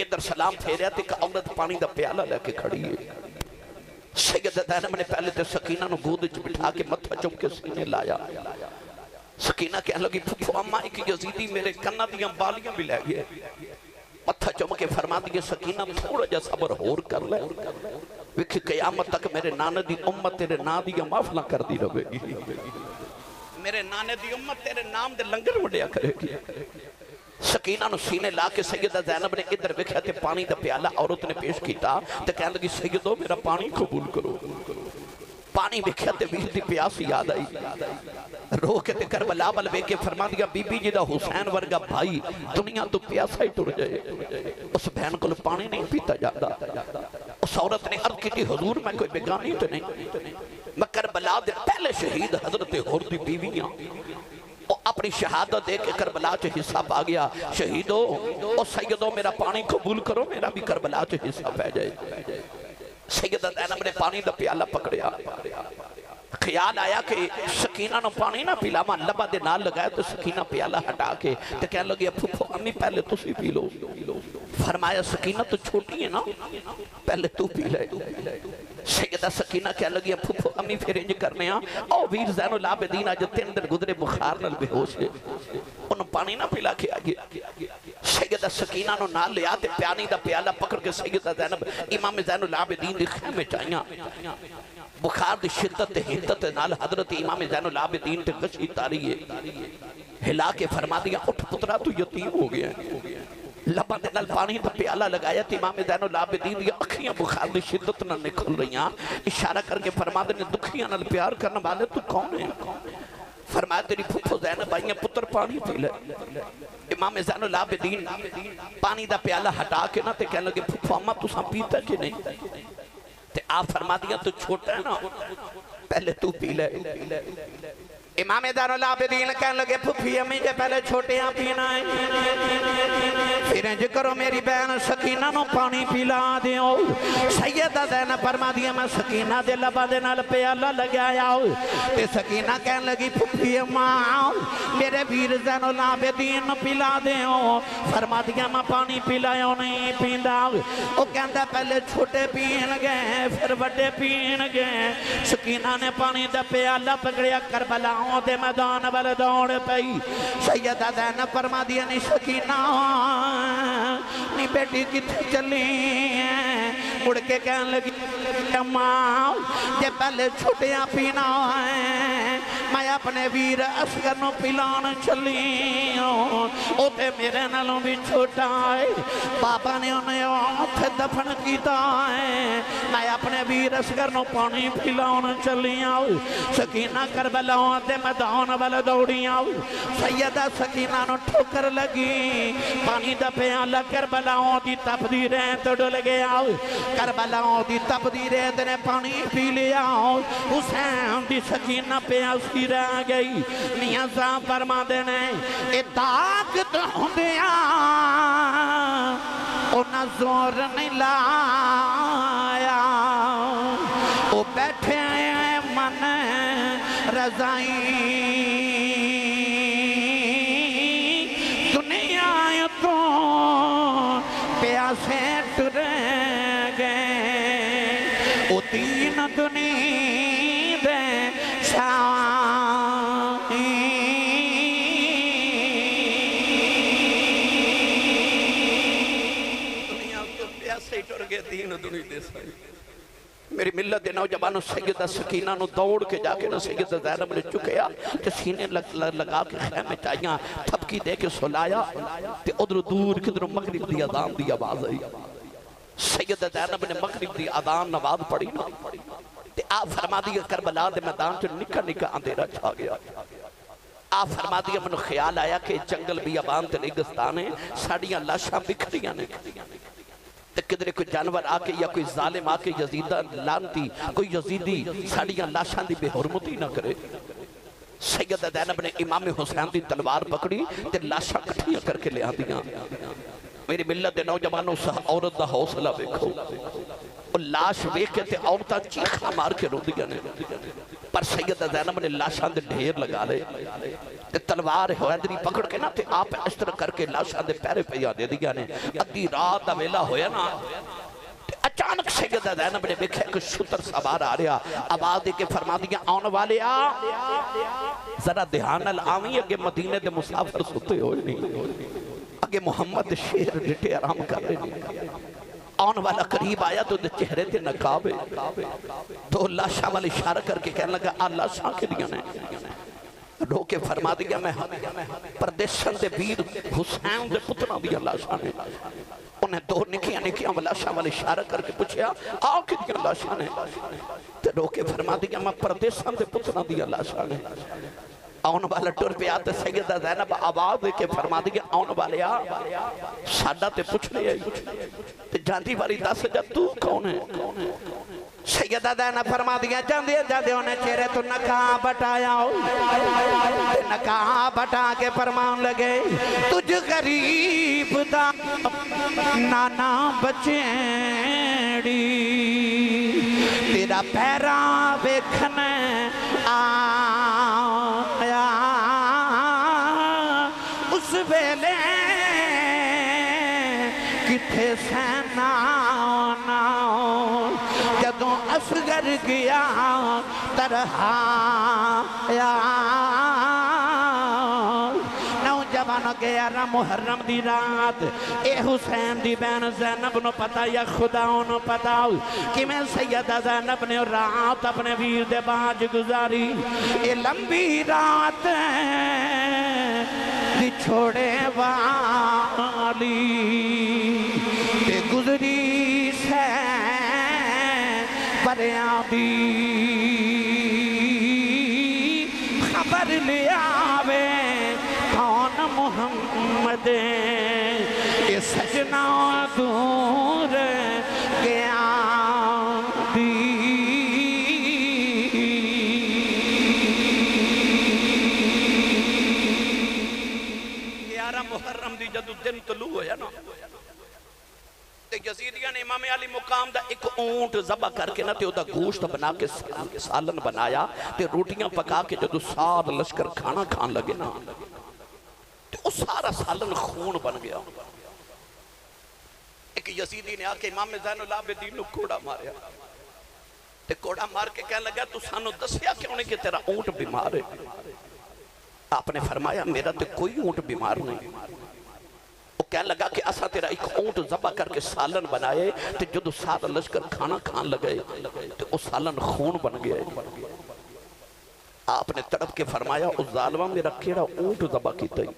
ادھر سلام پھیریا تے ایک عورت پانی دا پیالہ لے کے کھڑی ہے سیدہ زینب نے پہلے تے سکینہ نو گود وچ بٹھا کے متھا چوم کے سینے لایا سکینہ کہنے لگی پھپھو اماں ایک یزیدی میرے کنہ دیاں بالیاں بھی لے گئے متھا چوم کے فرما دیے سکینہ تھوڑا جا صبر ہور کر لے وکھی قیامت تک میرے نانے دی امت تیرے نا دی محفلہ کر دی رہے گی میرے نانے دی امت تیرے نام دے لنگر وڈیا کرے گی سکینہ نو سینے لا کے سیدہ زینب نے ادھر وکھیا تے پانی دا پیالہ عورت نے پیش کیتا تے کہنے لگی سیدو میرا پانی قبول کرو پانی وکھیا تے ویر دی پیاس یاد آئی رو کے تے کربلا ول وے کے فرما دیا بی بی جی دا حسین ورگا بھائی دنیا تو پیاسا ہی ٹر جائے اس بہن کو پانی نہیں پیتا جاتا اس عورت نے عرض کی حضور میں کوئی بیگانی تو نہیں میں کربلا دے پہلے شہید حضرت حر دی بیویاں اپنی شہادت دے کے کربلا چے حصہ پا گیا شہیدو اور سیدو میرا پانی قبول کرو میرا بھی کربلا چے حصہ پہ جائے سیدہ زینب نے پانی دا پیالہ پکڑیا خیال آیا کہ سکینہ نو پانی نہ پیلا ماں لبا دے نال لگایا تو سکینہ پیالہ ہٹا کے تو کہنے لگی پھپھو امی پہلے تو سی پی لو فرمایا سکینہ تو چھوٹی ہے نا پہلے تو پی لے سیدہ سکینہ کہنے لگی پھپھو امی پھر انج کرنے ہاں او ویر زین العابدین آج 3 دن گزرے بخار نال بے ہوش ہے انہوں پانی نہ پلا کے آگے سیدہ سکینہ نو نال لیا تے پیانی دا پیالہ پکڑ کے سیدہ زینب امام زین العابدین دی خیمے چاہیاں بخار دی شدت حدت نال حضرت امام زین العابدین تے غشی تاری ہے ہلا کے فرما دیا اٹھ پترا تو یتیم ہو گیا لبا دے نال پانی دا پیالہ لگایا تے امام زین العابدین دی اکھیاں بخار دی شدت نال نکل رہیاں اشارہ کر کے فرما دے دکھیاں نال پیار کرنے والے تو کون ہے فرمایا تیری پھپھو زینب آئیاں پتر پانی پی لے امام زین العابدین پانی دا پیالہ ہٹا کے نہ تے کہنے لگے پھپھو اماں تو ساں پیتا کہ نہیں تے آپ فرما دیا تو چھوٹا ہے نا پہلے تو پی لے امام دار العابدین کہنے لگے پھپھی امی جے پہلے چھوٹیاں پینا ہے پھر انج کرو میری بہن سکینہ نو پانی پلا دیو سیدہ زینب فرما دیا میں سکینہ دے لبا دے نال پیالہ لگایا تے سکینہ کہنے لگی پھپھی اماں میرے ویر زین العابدین نو پلا دیو فرما دیا میں پانی پلایا نہیں پیندا وہ کہندا پہلے چھوٹے پین گئے پھر بڑے پین گئے سکینہ نے پانی دا پیالہ پکڑیا کربلا دے میدان بل دوڑ پئی سیدہ زینب فرما دیا نہیں سکینہ نہیں بیٹی کتھے چلی مڑ کے کہنے لگی اماں جے پہلے چھوٹیاں پینا ہے میں اپنے ویر اصغر نو پلان چلی او تے میرے نالوں بھی چھوٹا ہے بابا نے انہیں اوتھے دفن کیتا ہے میں اپنے ویر اصغر نو پانی پلان چلی سکینہ کربلا دے میدان بل دوڑی سیدہ سکینہ نو ٹھوکر لگی پانی دا پیالہ کربلاؤں دی تپ دی ریت ڈل گیا کربلاؤں دی تپ دی ریت نے پانی پی لیا حسین دی سکینہ پیاسی رہ گئی میاں صاحب فرما دینے اے طاقت ہوں دیا انہا زور نہیں لایا او بیٹھے من رضائی دنیا تو پیاسے ٹر گئے او تین دنیا دے شاہی دنیا تو پیاسے ٹر گئے تین دنیا دے شاہی میری ملت دے نوجوانوں سیدہ سکینہ نو دوڑ کے جا کے نا سیدہ زینب نے چکیا تے سینے لگا کے خیمے چاہیاں تھپکی دے کے سلایا تے ادھر دور کدھر مغرب دی اذان دی آواز آئی سیدہ زینب نے مغرب دی اذان نواز پڑھی نا تے آپ فرما دیا کربلا دے میدان چ نکا نکا اندھیرا چھا گیا آپ فرما دیا منو خیال آیا کہ جنگل بھی ابان تے ریگستان ہے ساڑیاں لاشاں بکھریاں نے کدھرے کوئی جانور آکے یا کوئی ظالم آکے یزیدہ لانتی کوئی یزیدی ساڑیاں لاشاں دی بے حرمتی نہ کرے سیدہ زینب نے امام حسین دی تلوار پکڑی تے لاشاں کٹھیاں کر کے لے آندیاں میری ملت دے نوجوانوں سا عورت دا حوصلہ بیکھو اور لاش بیکھے تے عورتاں چیخا مار کے رو دیا نے پر سیدہ زینب نے لاشاں دے ڈھیر لگا لے تے تلوار حیدری پکڑ کے نا تے آپ اشتر کر کے لاشاں دے پیرے پہ دے دیا نے ادھی رات دا ویلا ہویا نا اچانک سیدہ زینب نے دیکھا کہ شتر سوار آ رہا آواز دے کے فرما دیا آن والے آ ذرا دھیان العامی اگے مدینے دے مسافر ستے ہوئے نہیں اگے محمد شیر ڈٹے آرام کر رہے نہیں آن والا قریب آیا تو دے چہرے تے نقاب ہے تو لاشاں والی اشارہ کر کے کہنے لگا اللہ شاہ کے دیا نے رو کے فرما دیا میں پردیشن دے ویر حسین دے پتنا دیا لاشاں نے انہیں دو نکیاں لاشاں والی اشارہ کر کے پوچھیا آؤ کے دیا لاشاں نے تے رو کے فرما دیا میں پردیشن دے پتنا دیا لاشاں نے آن والا ٹور پہ آتے سیدہ زینب آواز دے کے فرما دیا آن والے آ ساڑھا تے پوچھ لے تے جانتی باری دس جا تو کون ہے سیدہ زینب فرما دیا جاندے انہیں چہرے تو نکاح بٹایا نکاح بٹا کے فرمان لگے تجھ غریب دا نانا بچیڑی تیرا پیرا بیکھنے آیا اس ویلے کتھے سینا جدوں اصغر گیا ترہا یا نوجوانوں کے 11 محرم دی رات اے حسین دی بین زینب نو پتا یا خدا نو پتا کہ میں سیدہ زینب نے رات اپنے ویر دے باج گزاری اے لمبی رات دی چھوڑے والی تے گزری سے بریاں دی خبر لیا وے کون محمد یہ سجنا دور گیا دی محرم دی جدو دن طلوع ہویا نا تے یزیدیاں نے امام علی مقام دا ایک اونٹ ذبح کر کے نا تے او دا گوشت بنا کے سالن بنایا تے روٹیاں پکا کے جدو سار لشکر کھانا کھان لگے نا تے او سارا سالن خون بن گیا. ایک یزیدی نے آکے امام زین العابدین نو کوڑا ماریا تے کوڑا مار کے کہنے لگا تو سانو دسیا کیوں نہیں کہ تیرا اونٹ بیمار ہے. آپ نے فرمایا میرا تے کوئی اونٹ بیمار نہیں. وہ کہنے لگا کہ اسا تیرا ایک اونٹ ذبح کر کے سالن بنائے تے جدو سارا لشکر کھانا کھان لگے تے وہ سالن خون بن گیا. آپ نے تڑپ کے فرمایا اس ظالمہ میرا کیڑا اونٹ ذبح کیتا ہی.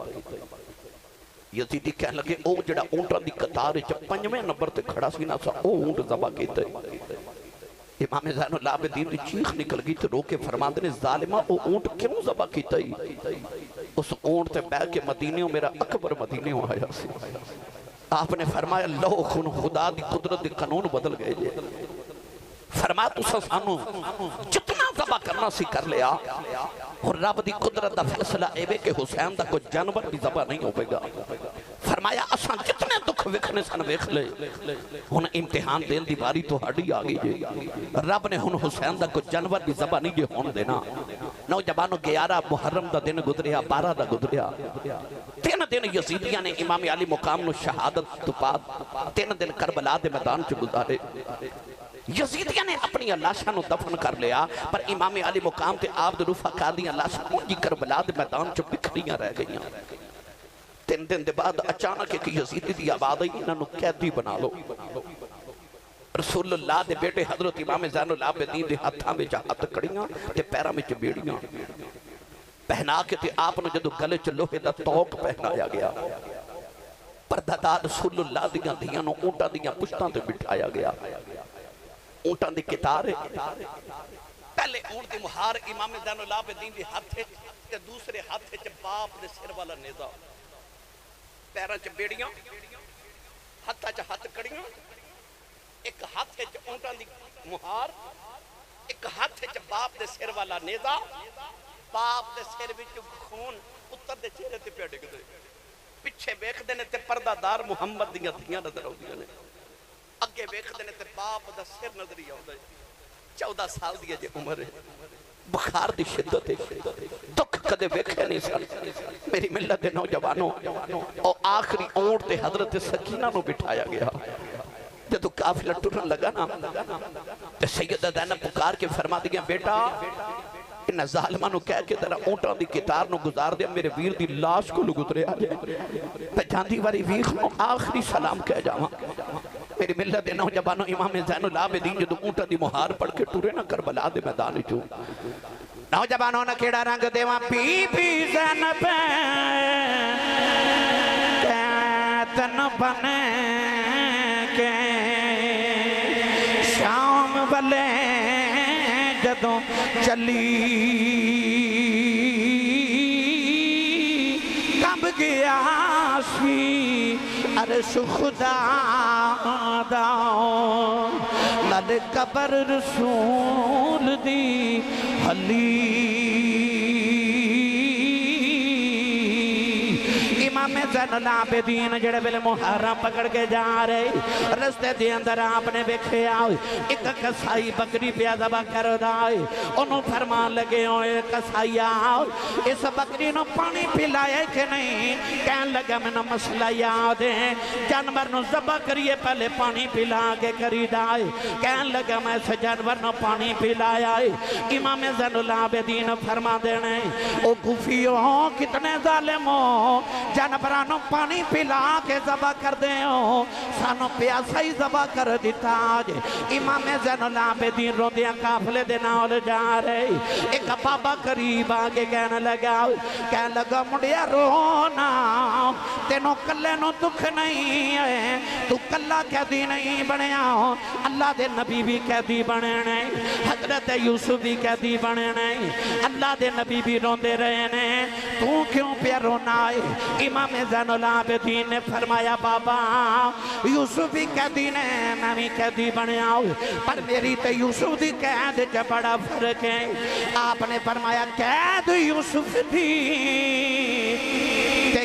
یزیدی کہنے لگے او جڑا اونٹاں دی قطار وچ 5ویں نمبر تے کھڑا سی نا سا او اونٹ ذبح کیتا ہی. امام زین العابدین دی چیخ نکل گئی تے رو کے فرماندے نے ظالمہ او اونٹ کیوں ذبح کیتا ہی. اس اونٹ تے بیٹھ کے مدینے میرا اکبر مدینے آیا سی. آپ نے فرمایا لو خون خدا دی قدرت دی قانون بدل گئے. فرمایا تو سانو جتنا ذبح کرنا سی کر لیا اور رب دی قدرت دا فیصلہ ایوے کہ حسین دا کوئی جانور بھی ذبح نہیں ہوئے گا. فرمایا اساں جتنے دکھ وکھنے سن ویکھ لے ہن امتحان دین دی باری تو ہڈی آ گئی جی. رب نے ہن حسین دا کوئی جانور بھی ذبح نہیں جے ہون دینا. نوجوانوں 11 محرم دا دن گزریا 12 دا گزریا 3 دن یزیدیاں نے امام علی مقام نو شہادت تو بعد 3 دن کربلا دے میدان چ گزارے. یزیدیاں نے اپنی لاشاں نو دفن کر لیا پر امام علی مقام تے عابد رفقا دیاں لاشاں انجی کربلا دے میدان چ بکھریاں رہ گئیاں. 3 دن دے بعد اچانک ایک یزیدی دی آواز آئی انہاں نو قیدی بنا لو. رسول اللہ دے بیٹے حضرت امام زین العابدین دے ہاتھاں وچ ہاتھ کڑیاں تے پیراں وچ بیڑیاں پہنا کے تے آپ نو جدو گلے چ لوہے دا توق پہنایا گیا. پردہ رسول اللہ دیاں دھیاں نو اونٹاں دیاں پشتاں تے بٹھایا گیا. اونٹاں دی کتار پہلے اونٹ دی مہار امام زین العابدین دی ہاتھ تے دوسرے ہاتھ وچ باپ دے سر والا نیزا پیراں چ بیڑیاں ہتھاں چ ہاتھ کڑیاں ایک ہاتھ وچ اونٹاں دی مہار ایک ہاتھ وچ باپ دے سر والا نیزا. باپ دے سر وچ خون پتر دے چہرے تے پیا ڈگدے پیچھے ویکھدے نے تے پردہ دار محمد دیاں دھیاں نظر آؤندیاں نے. اگے ویکھدے نے تے باپ دا سر نظر ہی آوندا ہے. 14 سال دی جے عمر ہے. بخار دی شدت ہے. دکھ کدے ویکھے نہیں سن. میری ملت دے نوجوانوں او آخری اونٹ تے حضرت سکینہ نو بٹھایا گیا. جدو قافلہ ٹرن لگا نا تے سیدہ زینب پکار کے فرما دیا بیٹا انہاں ظالماں نو کہہ کے تیرا اونٹاں دی کتار نو گزار دیا میرے ویر دی لاش کو گزرے آ جائے تے جاندی واری ویخ نو آخری سلام کہہ جاواں. میری ملت دے نوجوانوں امام زین العابدین جدو اونٹاں دی مہار پڑھ کے ٹرے نہ کربلا دے میدان چوں نوجوانوں نے کیڑا رنگ دیواں بی بی زینب کیتن بنے کے شام والے جدوں چلی کب گیا سی عرش خدا دا لد قبر رسول دی حلی. امام زین العابدین جڑے بلے محرم پکڑ کے جا رہے رستے دے اندر آپ نے بیکھے آئے ایک کسائی بکری پیا ذبح کر دائے. انہوں فرمان لگے ہوئے کسائی آئے اس بکری نو پانی پلائے کہ نہیں. کہن لگا میں نہ مسئلہ یاد ہے جانور نو ذبح کریے پہلے پانی پلا کے کری دائے. کہن لگا میں اس جانور نو پانی پلایا ہے. امام زین العابدین فرما دینے او گفیوں کتنے ظالموں جانورانوں پانی پلا کے ذبح کر دے ہو سانو پیاسا ہی ذبح کر دیتا جے. امام زین العابدین رو دیا قافلے دے نال جا رہے ایک بابا قریب آگے کہنے لگا مڑیا رونا تینوں کلے نو دکھ نہیں ہے تو کلہ قیدی نہیں بنیا اللہ دے نبی بھی قیدی بنے نہیں حضرت یوسف بھی قیدی بنے نہیں اللہ دے نبی بھی روندے رہے نے تو کیوں پہ رونا ہے. امام زین العابدین نے فرمایا بابا یوسف بھی قیدی نے میں بھی قیدی بنیا پر میری تے یوسف دی قید چ بڑا فرق ہے. آپ نے فرمایا قید یوسف دی تے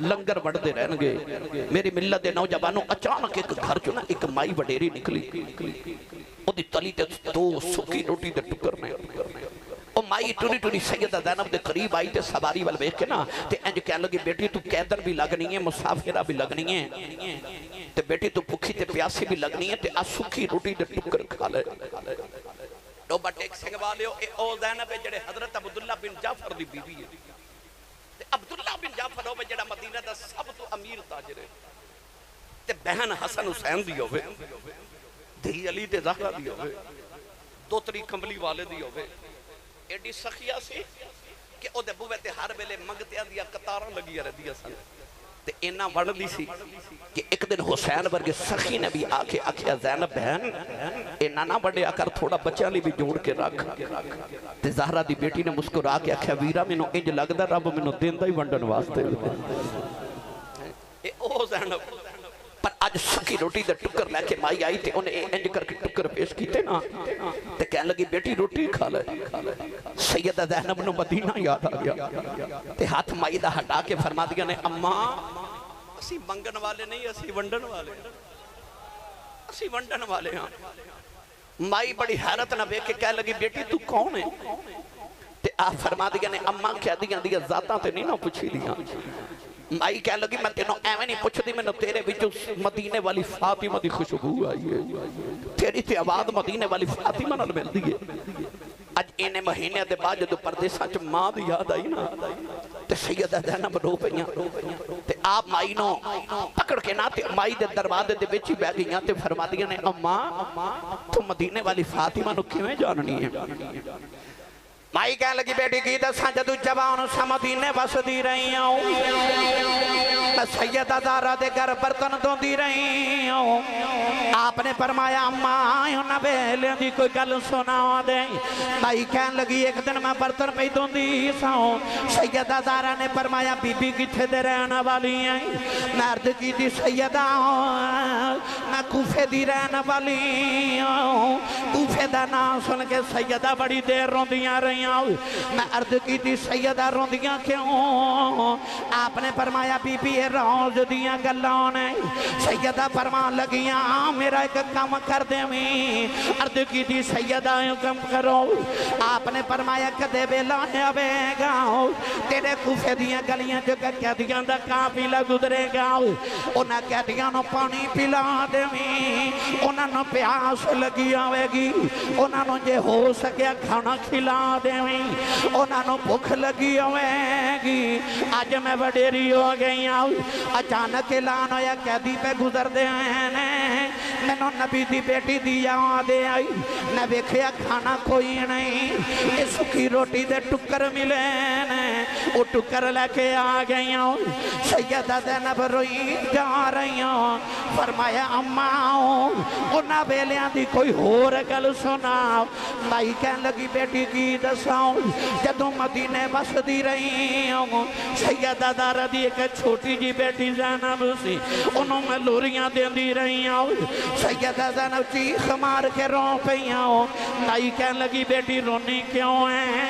لنگر بڑھتے رہن گے میری ملت دے نوجوانوں اچانک ایک گھر چ نا ایک مائی وڈیری نکلی او دی تلی تے دو سکی روٹی دے ٹکر نے او مائی ٹوری ٹوری سیدہ زینب دے قریب آئی تے سواری وال ویکھ کے نا تے انج کہن لگی بیٹی تو قیدر بھی لگنی ہے مسافرہ بھی لگنی ہے تے بیٹی تو بھوکی تے پیاسی بھی لگنی ہے تے آ سکی روٹی دے ٹکر کھا لے تو بٹ ایک سنگ والیو اے او زینب جڑے حضرت عبداللہ بن جعفر دی بیوی ہے تے عبداللہ بن جعفر ہوے جڑا مدینہ دا سب تو امیر تاجر ہے تے بہن حسن حسین دی ہوے دھی علی تے زہرا دی ہوے دوتری کمبلی والے دی ہوے ایڈی سخیہ سی کہ او دے بوے تے ہر ویلے منگتیاں دیا قطاراں لگیاں رہدیاں سن تے اینا وڑدی سی کہ ایک دن حسین ورگے سخی نے بھی آکے آکھیا زینب بہن اینا نہ بڑھیا کر تھوڑا بچہ لی بھی جوڑ کے رکھ تے زہرا دی بیٹی نے مسکرا کے آکھیا ویرا میں نو انج لگدا رب میں نو دیندہ ہی ونڈن واسطے اے او زینب پر آج سکی روٹی دے ٹکر لے کے مائی آئی تے انہیں انج کر کے ٹکر پیش کیتے نا تے کہنے لگی بیٹی روٹی کھا لے سیدہ زینب نو مدینہ یاد آ گیا تے ہاتھ مائی دا ہٹا کے فرما دیا نے اماں اسی منگن والے نہیں اسی ونڈن والے اسی ونڈن والے ہاں مائی بڑی حیرت نہ بے کے کہنے لگی بیٹی تو کون ہے تے آپ فرما دیا نے اماں کہہ دیا ذاتاں تے نہیں نہ پوچھی دیا مائی کہہ لگی میں تینوں ایویں نہیں پوچھ دی میں نے تیرے وچوں مدینے والی فاطمہ دی خوشبو آئی ہے تیری تے آواز مدینے والی فاطمہ نال ملدی ہے اج اینے مہینے دے بعد جدوں پردیساں چ ماں دی یاد آئی نا تے سیدہ زینب رو پئیاں تے آپ مائی نو پکڑ کے نا تے مائی دے دروازے دے وچ ہی بیٹھ گئیاں تے فرما دیاں نے اماں تو مدینے والی فاطمہ نو کیویں جاننی ہے مائی کہنے لگی بیٹی کی دساں جدو جوان سا مدینے بس دی رہی ہوں میں سیدہ زہرا دے گھر برتن دوں دی رہی ہوں آپ نے فرمایا اماں آئیوں نہ بیلے دی کوئی گل سنا دے مائی کہنے لگی ایک دن میں برتن پہ دوں دی ساؤں سیدہ زہرا نے فرمایا بی بی کتھے دے رہنا والی ہیں میں عرض کی دی سیدہ میں کوفے دی رہنا والی ہوں کوفے دا نام سن کے سیدہ بڑی دیر روندیاں رہی میں عرض کی تھی سیدہ روندیاں کیوں آپ نے فرمایا بی بی روز دیاں گلوں نے سیدہ فرمان لگیاں میرا ایک کام کر دے میں عرض کی تھی سیدہ کم کرو آپ نے فرمایا کدے بیلا آوے گا تیرے کوفے دیاں گلیاں جو قیدیاں دا قافلہ گزرے گا انہاں قیدیاں نو پانی پلا دے میں انہاں نو پیاس لگی آوے گی انہاں نو جے ہو سکیا کھانا کھلا دے انہاں نو بھوک لگی ہوئے گی آج میں وڈیری ہو گئی ہوں اچانک اعلان ہویا قیدی پہ گزر دے ہیں میں نو نبی دی بیٹی دی یاد آئی میں ویکھیا کھانا کوئی نہیں یہ سکی روٹی دے ٹکر ملے وہ ٹکر لے کے آ گئی ہوں سیدہ زینب روئی جا رہی ہوں فرمایا اماں انہاں بیلیاں دی کوئی ہور گل سنا مائی کہنے لگی بیٹی کی دساؤں جدوں مدینے بس دی رہی ہوں سیدہ زہرا دی ایک چھوٹی جی بیٹی زینب سی انہوں میں لوریاں دین دی رہی ہوں سیدہ زینب چیخ مار کے رو پئی ہوں مائی کہنے لگی بیٹی رونی کیوں ہے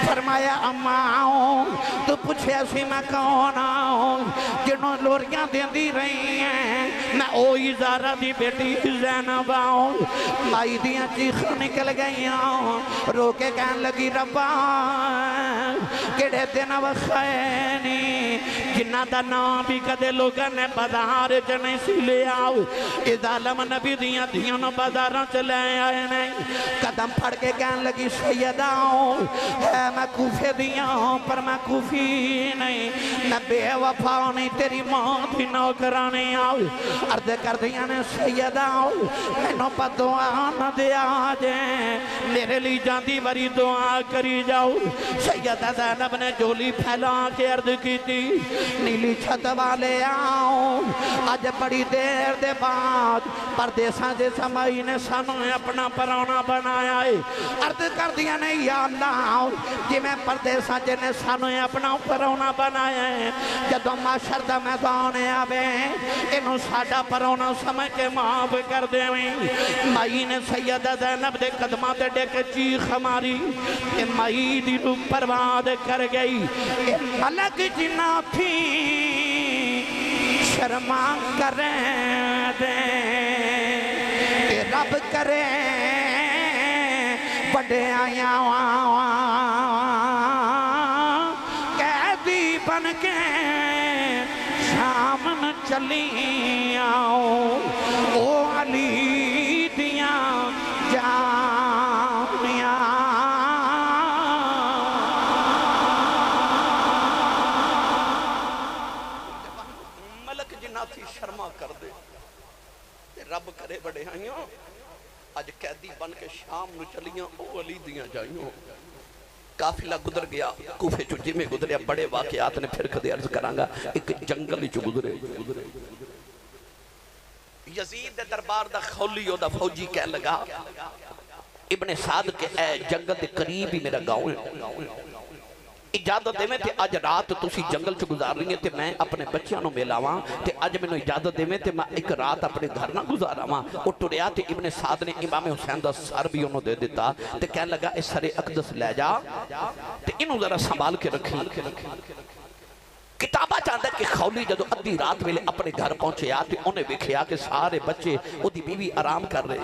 فرمایا اماں تو پوچھے سی میں کون آؤں جنہوں لوریاں دین دی رہی ہیں میں اوہی زہرا دی بیٹی زینب آؤں مائی دیاں چیخ نکل گئی ہوں رو کے کہنے لگی ربا کڑے دن وخینی جنہ دا نام بھی کدے لوگاں نے بازار چ نہیں سی لے آؤ اس عالم نبی دیاں دیاں نو بازاراں چ لے آئے نہیں قدم پھڑ کے کہنے لگی سیدہ ہے میں کوفے دیاں پر میں کوفی نہیں میں بے وفا نہیں تیری ماں تھی نوکرانی آؤ عرض کر دیاں نے سیدہ میں نو پا دعا نہ دیا جائیں میرے لی جاندی وری دعا کری جاؤ سیدہ زینب نے جولی پھیلا کے عرض کی تھی نیلی چھت والے آؤ آج بڑی دیر دے بعد پردیساں جے سمائی نے سانو اپنا پرونا بنایا ہے عرض کر دیا نے یا اللہ جی میں پردیساں جے نے سانو اپنا پرونا بنایا ہے جدو معاشر دا میدان آوے انہوں ساڑا پرونا سمجھ کے معاف کر دے مائی نے سیدہ زینب دے قدمہ دے ڈے کے چیخ ہماری کہ مائی دی روح پرواد کر گئی ملک جنہ تھی شرما کریں دے تے رب کرے بڑے آیا قیدی بن کے شام میں چلی آؤں او علی دیاں جامیاں ملک جناتی شرما کر دے رب کرے بڑے آئیوں آج قیدی بن کے شام نو چلیاں او علی دیاں جائیوں قافلہ گزر گیا کوفے چو جمیں گزریا بڑے واقعات نے پھر کدے عرض کرانگا ایک جنگل چو گزرے یزید دے دربار دا خولی دا فوجی کہہ لگا ابن سعد کے اے جنگل دے قریب ہی میرا گاؤں ہے اجازت دے میں تے آج رات تسی جنگل چو گزار رہی ہیں تے میں اپنے بچیاں نو ملاواں تے آج میں نو اجازت دے میں تے میں ایک رات اپنے گھر نہ گزارا ماں وہ ٹریا تے ابن سعد نے امام حسین دا سر بھی انہوں دے دیتا تے کہنے لگا اس سر اقدس لے جا تے انہوں ذرا سنبھال کے رکھی کتابہ چاہتا ہے کہ خولی جدو ادھی رات ویلے اپنے گھر پہنچے آتے انہیں وکھیا کہ سارے بچے وہ دی بیوی آرام کر رہے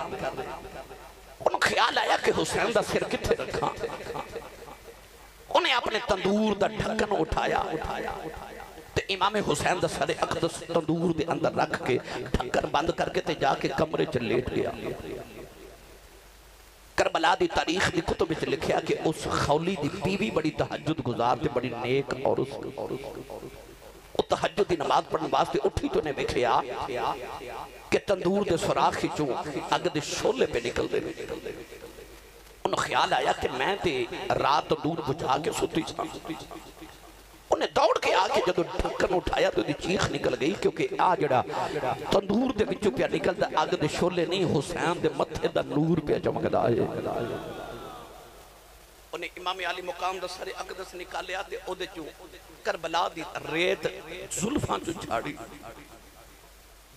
انہوں خیال آیا کہ حسین دا سر کتھے رکھا انہیں اپنے تندور دا ڈھکن اٹھایا تے امام حسین دا سر اقدس تندور دے اندر رکھ کے ڈھکن بند کر کے تے جا کے کمرے چ لیٹ گیا کربلا دی تاریخ دی کتب وچ لکھیا کہ اس خولی دی بیوی بڑی تہجد گزار تے بڑی نیک اور اس تہجد دی نماز پڑھنے واسطے اٹھی تو نے ویکھیا کہ تندور دے سوراخ چوں اگ دے شولے پہ نکل دے انہوں خیال آیا کہ میں تے رات تندور بجھا کے ستی سا انہیں دوڑ کے آکے جدو ڈھکن اٹھایا تو دی چیخ نکل گئی کیونکہ آجڑا تندور دے وچوں پہ نکل دا آگ دے شولے نہیں حسین دے متھے دا نور پہ چمک دا ہے انہیں امام علی مقام دا سر اقدس نکالیا تے او دے چوں کربلا دی ریت زلفان چوں چھاڑی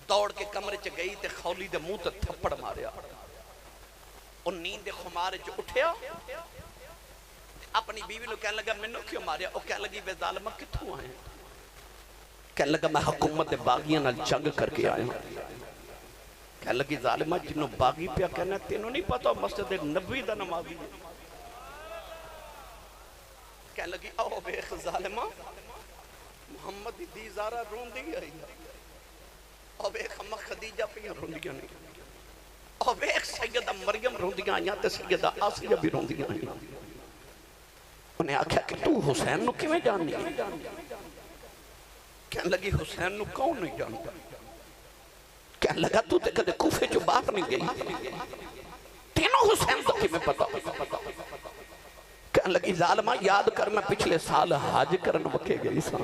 دوڑ کے کمرے چ گئی تے خولی دے منہ تے تھپڑ ماریا اور نیند خمار چ اٹھیا اپنی بیوی نو کہنے لگا منو کیوں ماریا او کہنے لگی بے ظالمہ کتھوں آئے کہنے لگا میں حکومت باغیاں نال جنگ کر کے آیا کہنے لگی ظالمہ جنہوں باغی پیا کہنا تینوں نہیں پتا مسجد نبوی دا نمازی ہے کہنے لگی او بیخ ظالمہ محمد دی زارہ رون دی آئی او بیخ امہ خدیجہ پیا رون دیا نہیں او بیخ سیدہ مریم رون دیا آئیاں تے سیدہ آسیہ بھی رون دیا آئیاں انہیں آکھا کہ تو حسین نو کیویں جاننی کہنے لگی حسین نو کون نہیں جانتا کہنے لگا تو تے کدے کوفے جو باہر نہیں گئی تینوں حسین تو کیویں پتا کہنے لگی ظالمہ یاد کر میں پچھلے سال حج کرن مکے گئی سا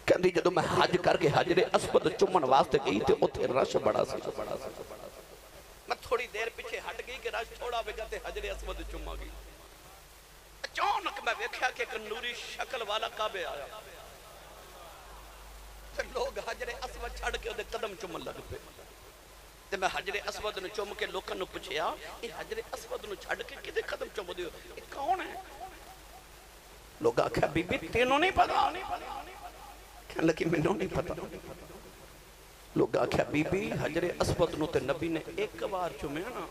کہنے جدو میں حج کر کے حجر اسود چمن واسطے گئی تے اتھے رش بڑا سا میں تھوڑی دیر پیچھے ہٹ گئی کہ رش تھوڑا بگا تے حجر اسود چمہ گئی اچانک میں ویکھیا کہ ایک نوری شکل والا کعبے آیا پھر لوگ حجر اسود چھڑ کے دے قدم چمن لگ پے تے میں حجر اسود نو چم کے لوکاں نو پوچھیا اے حجر اسود نو چھڑ کے کدے قدم چم دیو اے کون ہے لوگ آکھیا بی بی تینوں نہیں پتا کہنے لگی مینوں نہیں پتا لوگ آکھیا بی بی حجر اسود نو تے نبی نے ایک بار چومیا نا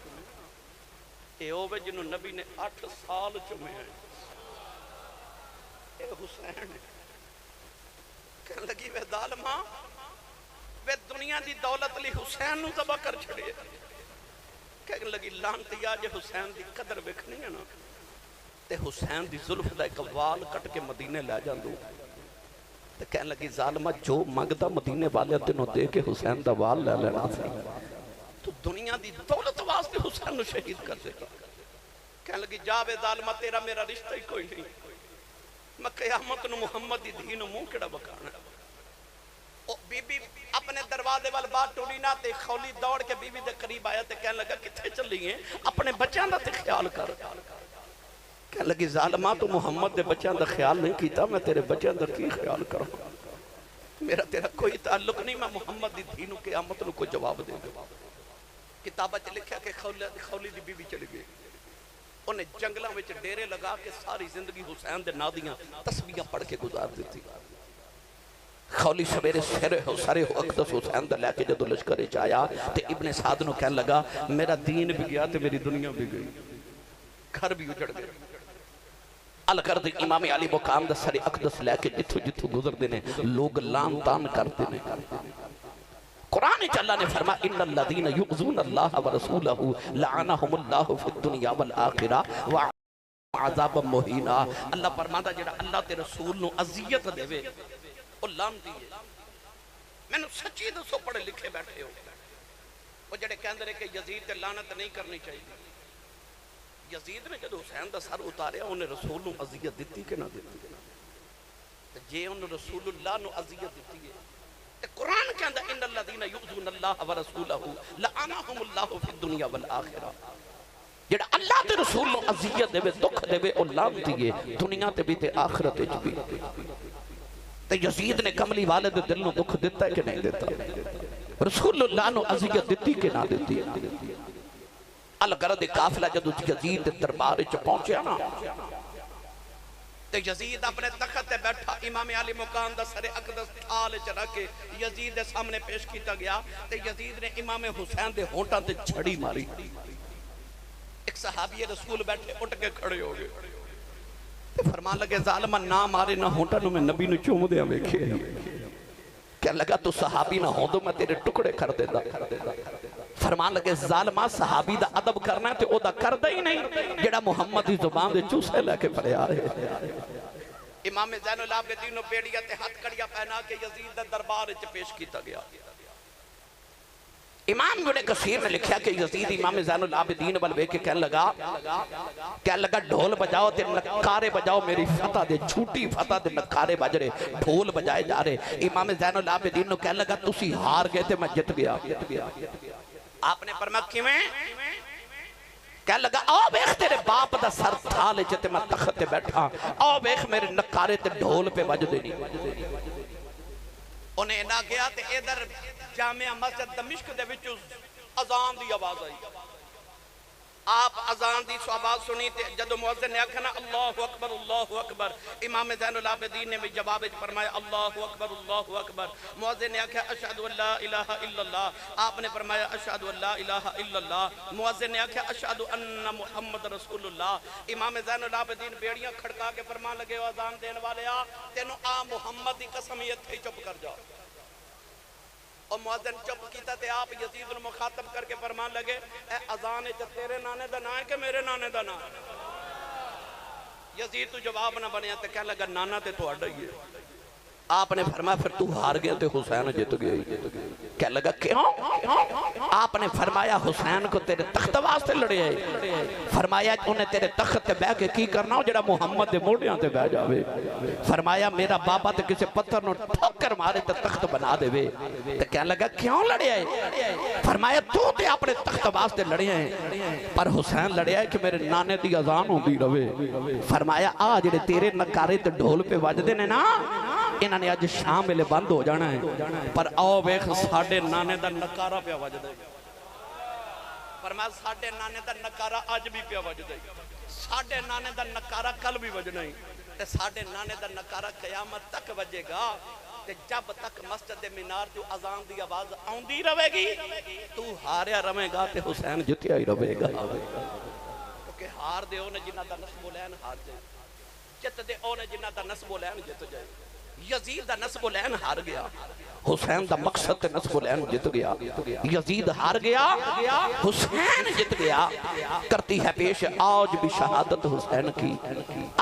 اے ہووے جنوں نبی نے 8 سال چومیا ہے اے حسین ہے کہنے لگی وے ظالمہ وے دنیا دی دولت لی حسین نو ذبح کر چھڑے کہنے لگی لانتیا جے حسین دی قدر وکھنی ہے نا تے حسین دی ظلف دا ایک وال کٹ کے مدینے لے جاندو تے کہنے لگی ظالمہ جو مانگدا مدینے والے تینوں دے کے حسین دا وال لے لینا سی تو دنیا دی دولت واسطے حسین نو شہید کر دے کہنے لگی جا بے ظالمہ تیرا میرا رشتہ ہی کوئی نہیں میں قیامت نو محمد دی دین و منہ کڑا بکانا بی بی اپنے دروازے وال بات ٹوڑی نہ تے خولی دوڑ کے بی بی دے قریب آیا تے کہنے لگا کتھے چلی ہیں اپنے بچیاں دا تے خیال کر کہنے لگی ظالمہ تو محمد دے بچیاں دا خیال نہیں کیتا میں تیرے بچیاں دا کی خیال کروں میرا تیرا کوئی تعلق نہیں میں محمد دی دینوں قیامت نو کو جواب دے دے کتابہ چ لکھیا کہ خولی دی بی بی چلی گئی انہیں جنگلوں میں ڈیرے لگا کے ساری زندگی حسین دے نادیاں تسبیحاں پڑھ کے گزار دیتی خولی سویرے سارے اقدس حسین دا لے کے جدو لشکر آیا تے ابن سعد نو کہنے لگا میرا دین بھی گیا تے میری دنیا بھی گئی، گھر بھی اجڑ گئے۔ الکرد امام علی مقام دا سارے اقدس لے کے جتھو جتھو گزر دینے لوگ لان تان کرتے نے۔ قرآن اللہ نے فرما ان الذین یؤذون اللہ ورسولہ لعنہم اللہ فی الدنیا والآخرہ وعذاب مہینا۔ اللہ فرماتا جڑا اللہ تے رسول نو اذیت دے وے وہ لعنتی ہے۔ میں نے سچی دسو پڑھے لکھے بیٹھے ہو وہ جڑے کہندے رہے کہ یزید تے لعنت نہیں کرنی چاہیے۔ یزید نے جدو حسین دا سر اتاریا انہیں رسول نو اذیت دیتی کہ نہ دیتی؟ جے انہیں رسول اللہ نو اذیت دیتی ہے قرآن کہندہ ان الذین یؤذون اللہ ورسولہ لعنہم اللہ فی الدنیا والآخرہ۔ جڑا اللہ تے رسول نو اذیت دے وے دکھ دے وے او لعنتی ہے دنیا تے بھی تے آخرت وچ بھی۔ تے یزید نے کملی والے دے دل نو دکھ دیتا ہے کہ نہیں دیتا؟ رسول اللہ نو اذیت دیتی کہ نہ دیتی؟ الغرض قافلہ جدو یزید دربار وچ پہنچیا نا تے یزید اپنے تخت تے بیٹھا امام علی مقام دا سر اقدس تھال وچ رکھ کے یزید دے سامنے پیش کیتا گیا تے یزید نے امام حسین دے ہونٹاں تے چھڑی ماری۔ ایک صحابی رسول بیٹھے اٹھ کے کھڑے ہو گئے تے فرمان لگے ظالمہ نہ مارے نہ ہونٹاں نو میں نبی نو چوم دیا ویکھے۔ کیا لگا تو صحابی نہ ہوں تو میں تیرے ٹکڑے کر دیتا۔ فرمان لگے ظالمہ صحابی دا ادب کرنا ہے تے او دا کردہ ہی نہیں جڑا محمد دی زبان دے چوسے لے کے پڑے آ رہے۔ امام زین العابدین بیڑیا تے ہاتھ کڑیا پہنا کے یزید دا دربار وچ پیش کیتا گیا۔ امام ابن کثیر نے لکھیا کہ یزید امام زین العابدین بلوے کے کہنے لگا ڈھول بجاؤ تے نکارے بجاؤ میری فتح دے جھوٹی فتح دے نکارے بج رہے ڈھول بجائے جا رہے۔ امام زین العابدین نے کہنے لگا تسی ہار گئے تے میں جت گیا۔ آپ نے فرمایا کیویں؟ کہنے لگا آؤ بیخ تیرے باپ دا سر تھالے جتے میں تخت تے بیٹھا آؤ بیخ میرے نکارے تے ڈھول پہ بج دینی۔ انہیں نہ گیا تے ادھر جامعہ مسجد دمشق دے وچ اذان دی آواز آئی۔ آپ اذان دی آواز سنی تے جدو مؤذن نے آکھنا اللہ اکبر اللہ اکبر امام زین العابدین نے بھی جواب فرمایا اللہ اکبر اللہ اکبر۔ مؤذن نے آکھا اشہد ان لا الہ الا اللہ، آپ نے فرمایا اشہد ان لا الہ الا اللہ۔ مؤذن نے آکھا اشہد ان محمد رسول اللہ۔ امام زین العابدین بیڑیاں کھڑکا کے فرمان لگے اذان دین والے آ تینوں آ محمد دی قسم یہ تھے چپ کر جاؤ۔ اور مؤذن چپ کیتا تے آپ یزید نے مخاطب کر کے فرمان لگے اے اذان ہے تیرے نانے دا نا ہے کہ میرے نانے دا نا؟ یزید تو جواب نہ بنیا تے کہنے لگا نانا تے تو اڈا ہی ہے۔ آپ نے فرمایا پھر تو ہار گیا تے حسین جت گیا ہی۔ کہنے لگا کیوں؟ آپ نے فرمایا حسین کو تیرے تخت واسطے لڑے آئے۔ فرمایا انہیں تیرے تخت تے بہ کے کی کرنا ہو جڑا محمد دے موڑیاں تے بہ جاوے۔ فرمایا میرا بابا تے کسی پتھر نو ٹھوکر مارے تے تخت بنا دے وے۔ تے کہنے لگا کیوں لڑے آئے؟ فرمایا تو تے اپنے تخت واسطے لڑے آئے پر حسین لڑے آئے کہ میرے نانے دی اذان ہوں دی روے۔ فرمایا آ جڑے تیرے نکارے تے ڈھول پہ وجدے نے نا انہاں نے آج شام ملے بند ہو جانا ہے پر آؤ بیخ ساڑھے نانے دا نکارہ پہ وجہ دے۔ فرمایا ساڑھے نانے دا نکارہ آج بھی پہ وجہ دے، ساڑھے نانے دا نکارہ کل بھی وجہ نہیں تے ساڑھے نانے دا نکارہ قیامت تک وجے گا تے جب تک مسجد مینار جو اذان دی آواز آندی رہے گی تو ہاریا رہے گا تے حسین جتیا ہی رہے گا۔ کیونکہ ہار دے اونے جنہ دا نسب و لین ہار جائے، جت دے اونے جنہ دا نسب و لین جت جائے۔ یزید دا نسب و لین ہار گیا، حسین دا مقصد تے نسب و لین جت گیا۔ یزید ہار گیا، حسین جت گیا۔ کرتی ہے پیش آج بھی شہادت حسین کی،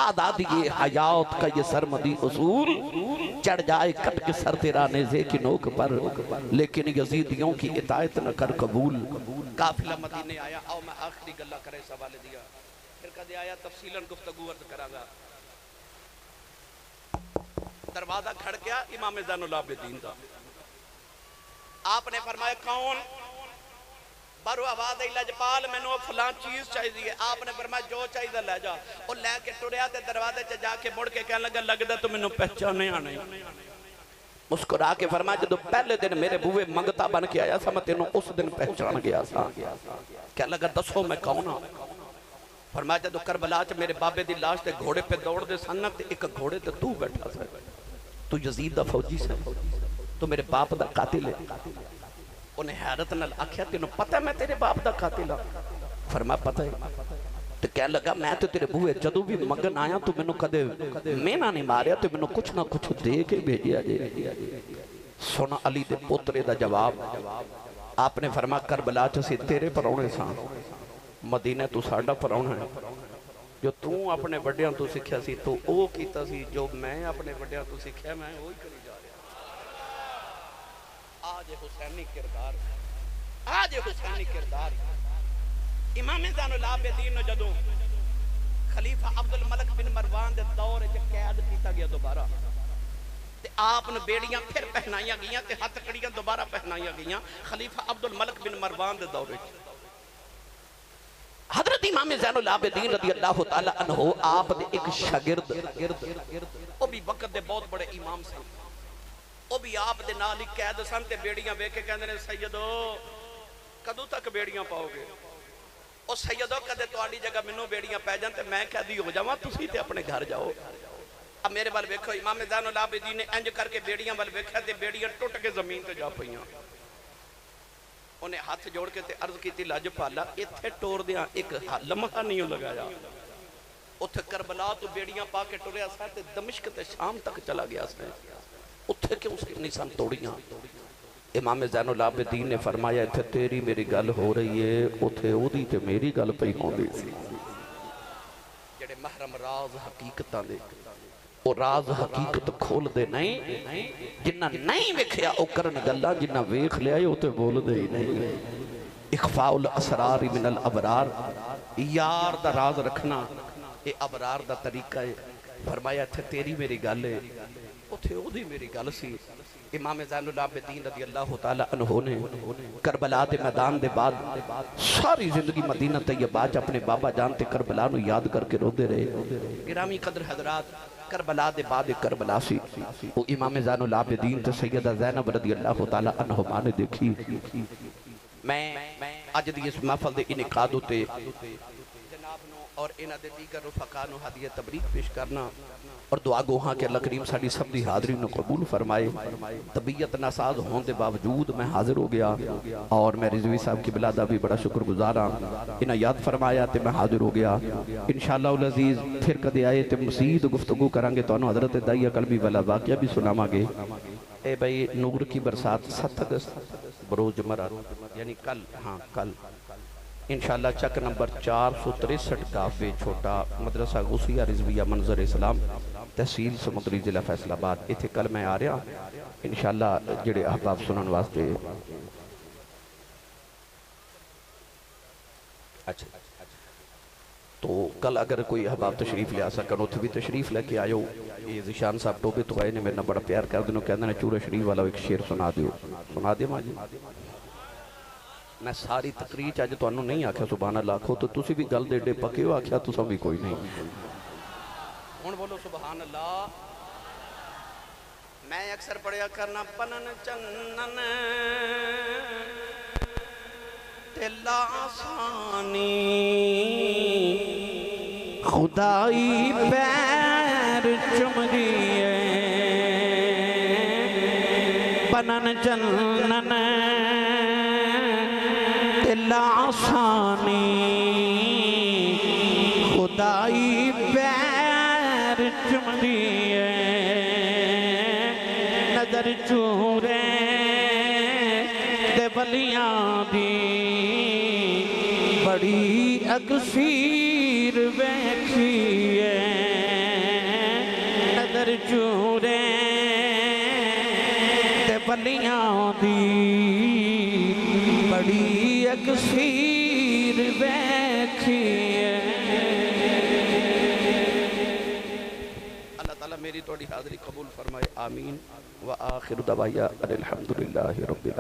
آدادی حیات کا یہ سرمدی اصول، چڑھ جائے کٹ کے سر تیرا نیزے کی نوک پر، لیکن یزیدیوں کی اطاعت نہ کر قبول۔ قافلہ مدینے آیا، آؤ میں آخری گلہ کرے سوال دیا پھر کدے آیا تفصیلاً گفتگو ورد کرا گا۔ دروازہ کھڑ گیا امام زین العابدین دا۔ آپ نے فرمایا کون؟ بارو آواز لجپال میں نو فلان چیز چاہیے۔ آپ نے فرمایا جو چاہیے لے جا۔ اور لے کے ٹریا تے دروازے چ جا کے مڑ کے کہنے لگا لگدا تو مینوں پہچانے آنے۔ مسکرا کے فرمایا جدو پہلے دن میرے بوئے منگتا بن کے آیا سا میں تینوں اس دن پہچان گیا سا۔ کہنے لگا دسو میں کون ہوں؟ فرمایا جدو کربلا چ میرے بابے دی لاش تے گھوڑے پہ دوڑ دے سن تے ایک گھوڑے تے تو بیٹھا سا۔ تو یزید دا فوجی سے تو میرے باپ دا قاتل ہے. انہیں حیرت نال آکھیا تینوں پتہ میں تیرے باپ دا قاتل ہاں؟ فرمایا پتہ ہے. تو کہہ لگا میں تو تیرے بوئے جدو بھی منگن آیا تو میں نے کدے مینا نہیں ماریا تو میں نے کچھ نہ کچھ دے کے بھیجیا جے. سونا علی دے پوترے دا جواب. آپ نے فرمایا کربلا چسی تیرے پرونے سان مدینہ تو ساڑھا پرونا ہے. جو تو اپنے بڑیاں تو سکھیا سی تو او کیتا سی جو میں اپنے بڑیاں تو سکھیا میں وہی کری جا رہا. آج حسینی کردار آج حسینی کردار امام زین العابدین جدوں خلیفہ عبدالملک بن مروان دے دور وچ قید کیتا گیا دوبارہ تے آپ نے بیڑیاں پھر پہنائیاں گئیاں تے ہتھ کڑیاں دوبارہ پہنائیاں گئیاں خلیفہ عبدالملک بن مروان دے دور وچ. حضرت امام زین العابدین رضی اللہ تعالی عنہ آپ دے ایک شاگرد او بھی وقت دے بہت بڑے امام سن. او بھی آپ دے نال ہی قید سن تے بیڑیاں ویکھ کے کہندے نے سیدو کدوں تک بیڑیاں پاؤ گے؟ او سیدو کدے تہاڈی جگہ مینوں بیڑیاں پے جان تے میں قیدی ہو جاواں تسی تے اپنے گھر جاؤ. اب میرے وال ویکھو امام زین العابدین نے انج کر کے بیڑیاں وال ویکھیا تے بیڑیاں ٹوٹ کے زمین تے جا پئیاں. انہیں ہاتھ جوڑ کے تے عرض کیتی لاجپالا ایتھے ٹور دیاں ایک لمحہ نہیں لگایا. اتھے کربلا تو بیڑیاں پا کے ٹریا سا تے دمشق تے شام تک چلا گیا سا. اتھے کیوں سے نسان توڑیاں؟ امام زین العابدین نے فرمایا اتھے تیری میری گل ہو رہی ہے اتھے او دی تے میری گل پئی ہوندی سی. جڑے محرم راز حقیقتاں دے او راز حقیقت کھول دے نہیں جنہ نہیں ویکھیا او کرن گلاں جنہ ویکھ لیا او تے بول دے ہی نہیں. اخفاء الاسرار من الابرار یار دا راز رکھنا اے ابرار دا طریقہ ہے. فرمایا اتھے تیری میری گل ہے اتھے او دی میری گل سی. امام زین العابدین رضی اللہ تعالی عنہ نے کربلا دے میدان دے بعد ساری زندگی مدینہ طیبہ چ اپنے بابا جان تے کربلا نو یاد کر کے روندے رہے. گرامی قدر حضرات کربلا دے بعد کربلا سی وہ امام زین العابدین تے سیدہ زینب رضی اللہ تعالی عنہما نے دیکھی. میں اج دی اس محفل دے انعقاد تے جناب نو اور انہاں دے دیگر رفقا نو ہدیہ تبریک پیش کرنا اور دعا گو ہاں کہ اللہ کریم ساڈی سب دی حاضری نو قبول فرمائے. طبیعت ناساز ہون دے باوجود میں حاضر ہو گیا اور میں رضوی صاحب کی بلادہ بھی بڑا شکر گزار ہاں. انہاں یاد فرمایا تے میں حاضر ہو گیا. انشاءاللہ العزیز پھر کدے آئے تے مزید گفتگو کریں گے تو انہوں حضرت داعیہ قلبی والا واقعہ بھی سناواں گے. اے بھائی نور کی برسات 7 اگست بروز جمعرات یعنی کل کل انشاءاللہ چک نمبر 463 کافے چھوٹا مدرسہ غوثیہ رضویہ منظر اسلام تحصیل سمندری ضلع فیصل آباد ایتھے کل میں آ رہا انشاءاللہ جڑے احباب سنن واسطے. اچھا تو کل اگر کوئی احباب تشریف لے آ سکن اتھے بھی تشریف لے کے آئے. یہ ذیشان صاحب ٹوبے تو آئے نے میرے بڑا پیار کر دنوں کہندے نے چورے شریف والا ایک شعر سنا دیو. سنا دے ماں جی. میں ساری تقریر چاہجے تو انہوں نہیں آکھیا سبحان اللہ آکھو تو تسی بھی گل دے ڈے پکے ہو آکھیا تو سب بھی کوئی نہیں. ہن بولو سبحان اللہ. میں اکثر پڑھیا کرنا پنن چنن تلا آسانی خدائی پیر چم دیئے پنن چنن تلا آسانی خدائی پیر چم دیئے نظر چورے دے بلیاں دی بڑی اکثیر ویکھیے نظر چورے دے بلیاں دی بڑی اکثیر ویکھیے. اللہ تعالیٰ میری توڑی حاضری قبول فرمائے. آمین. وآخر دعوایا الحمدللہ رب العالمین.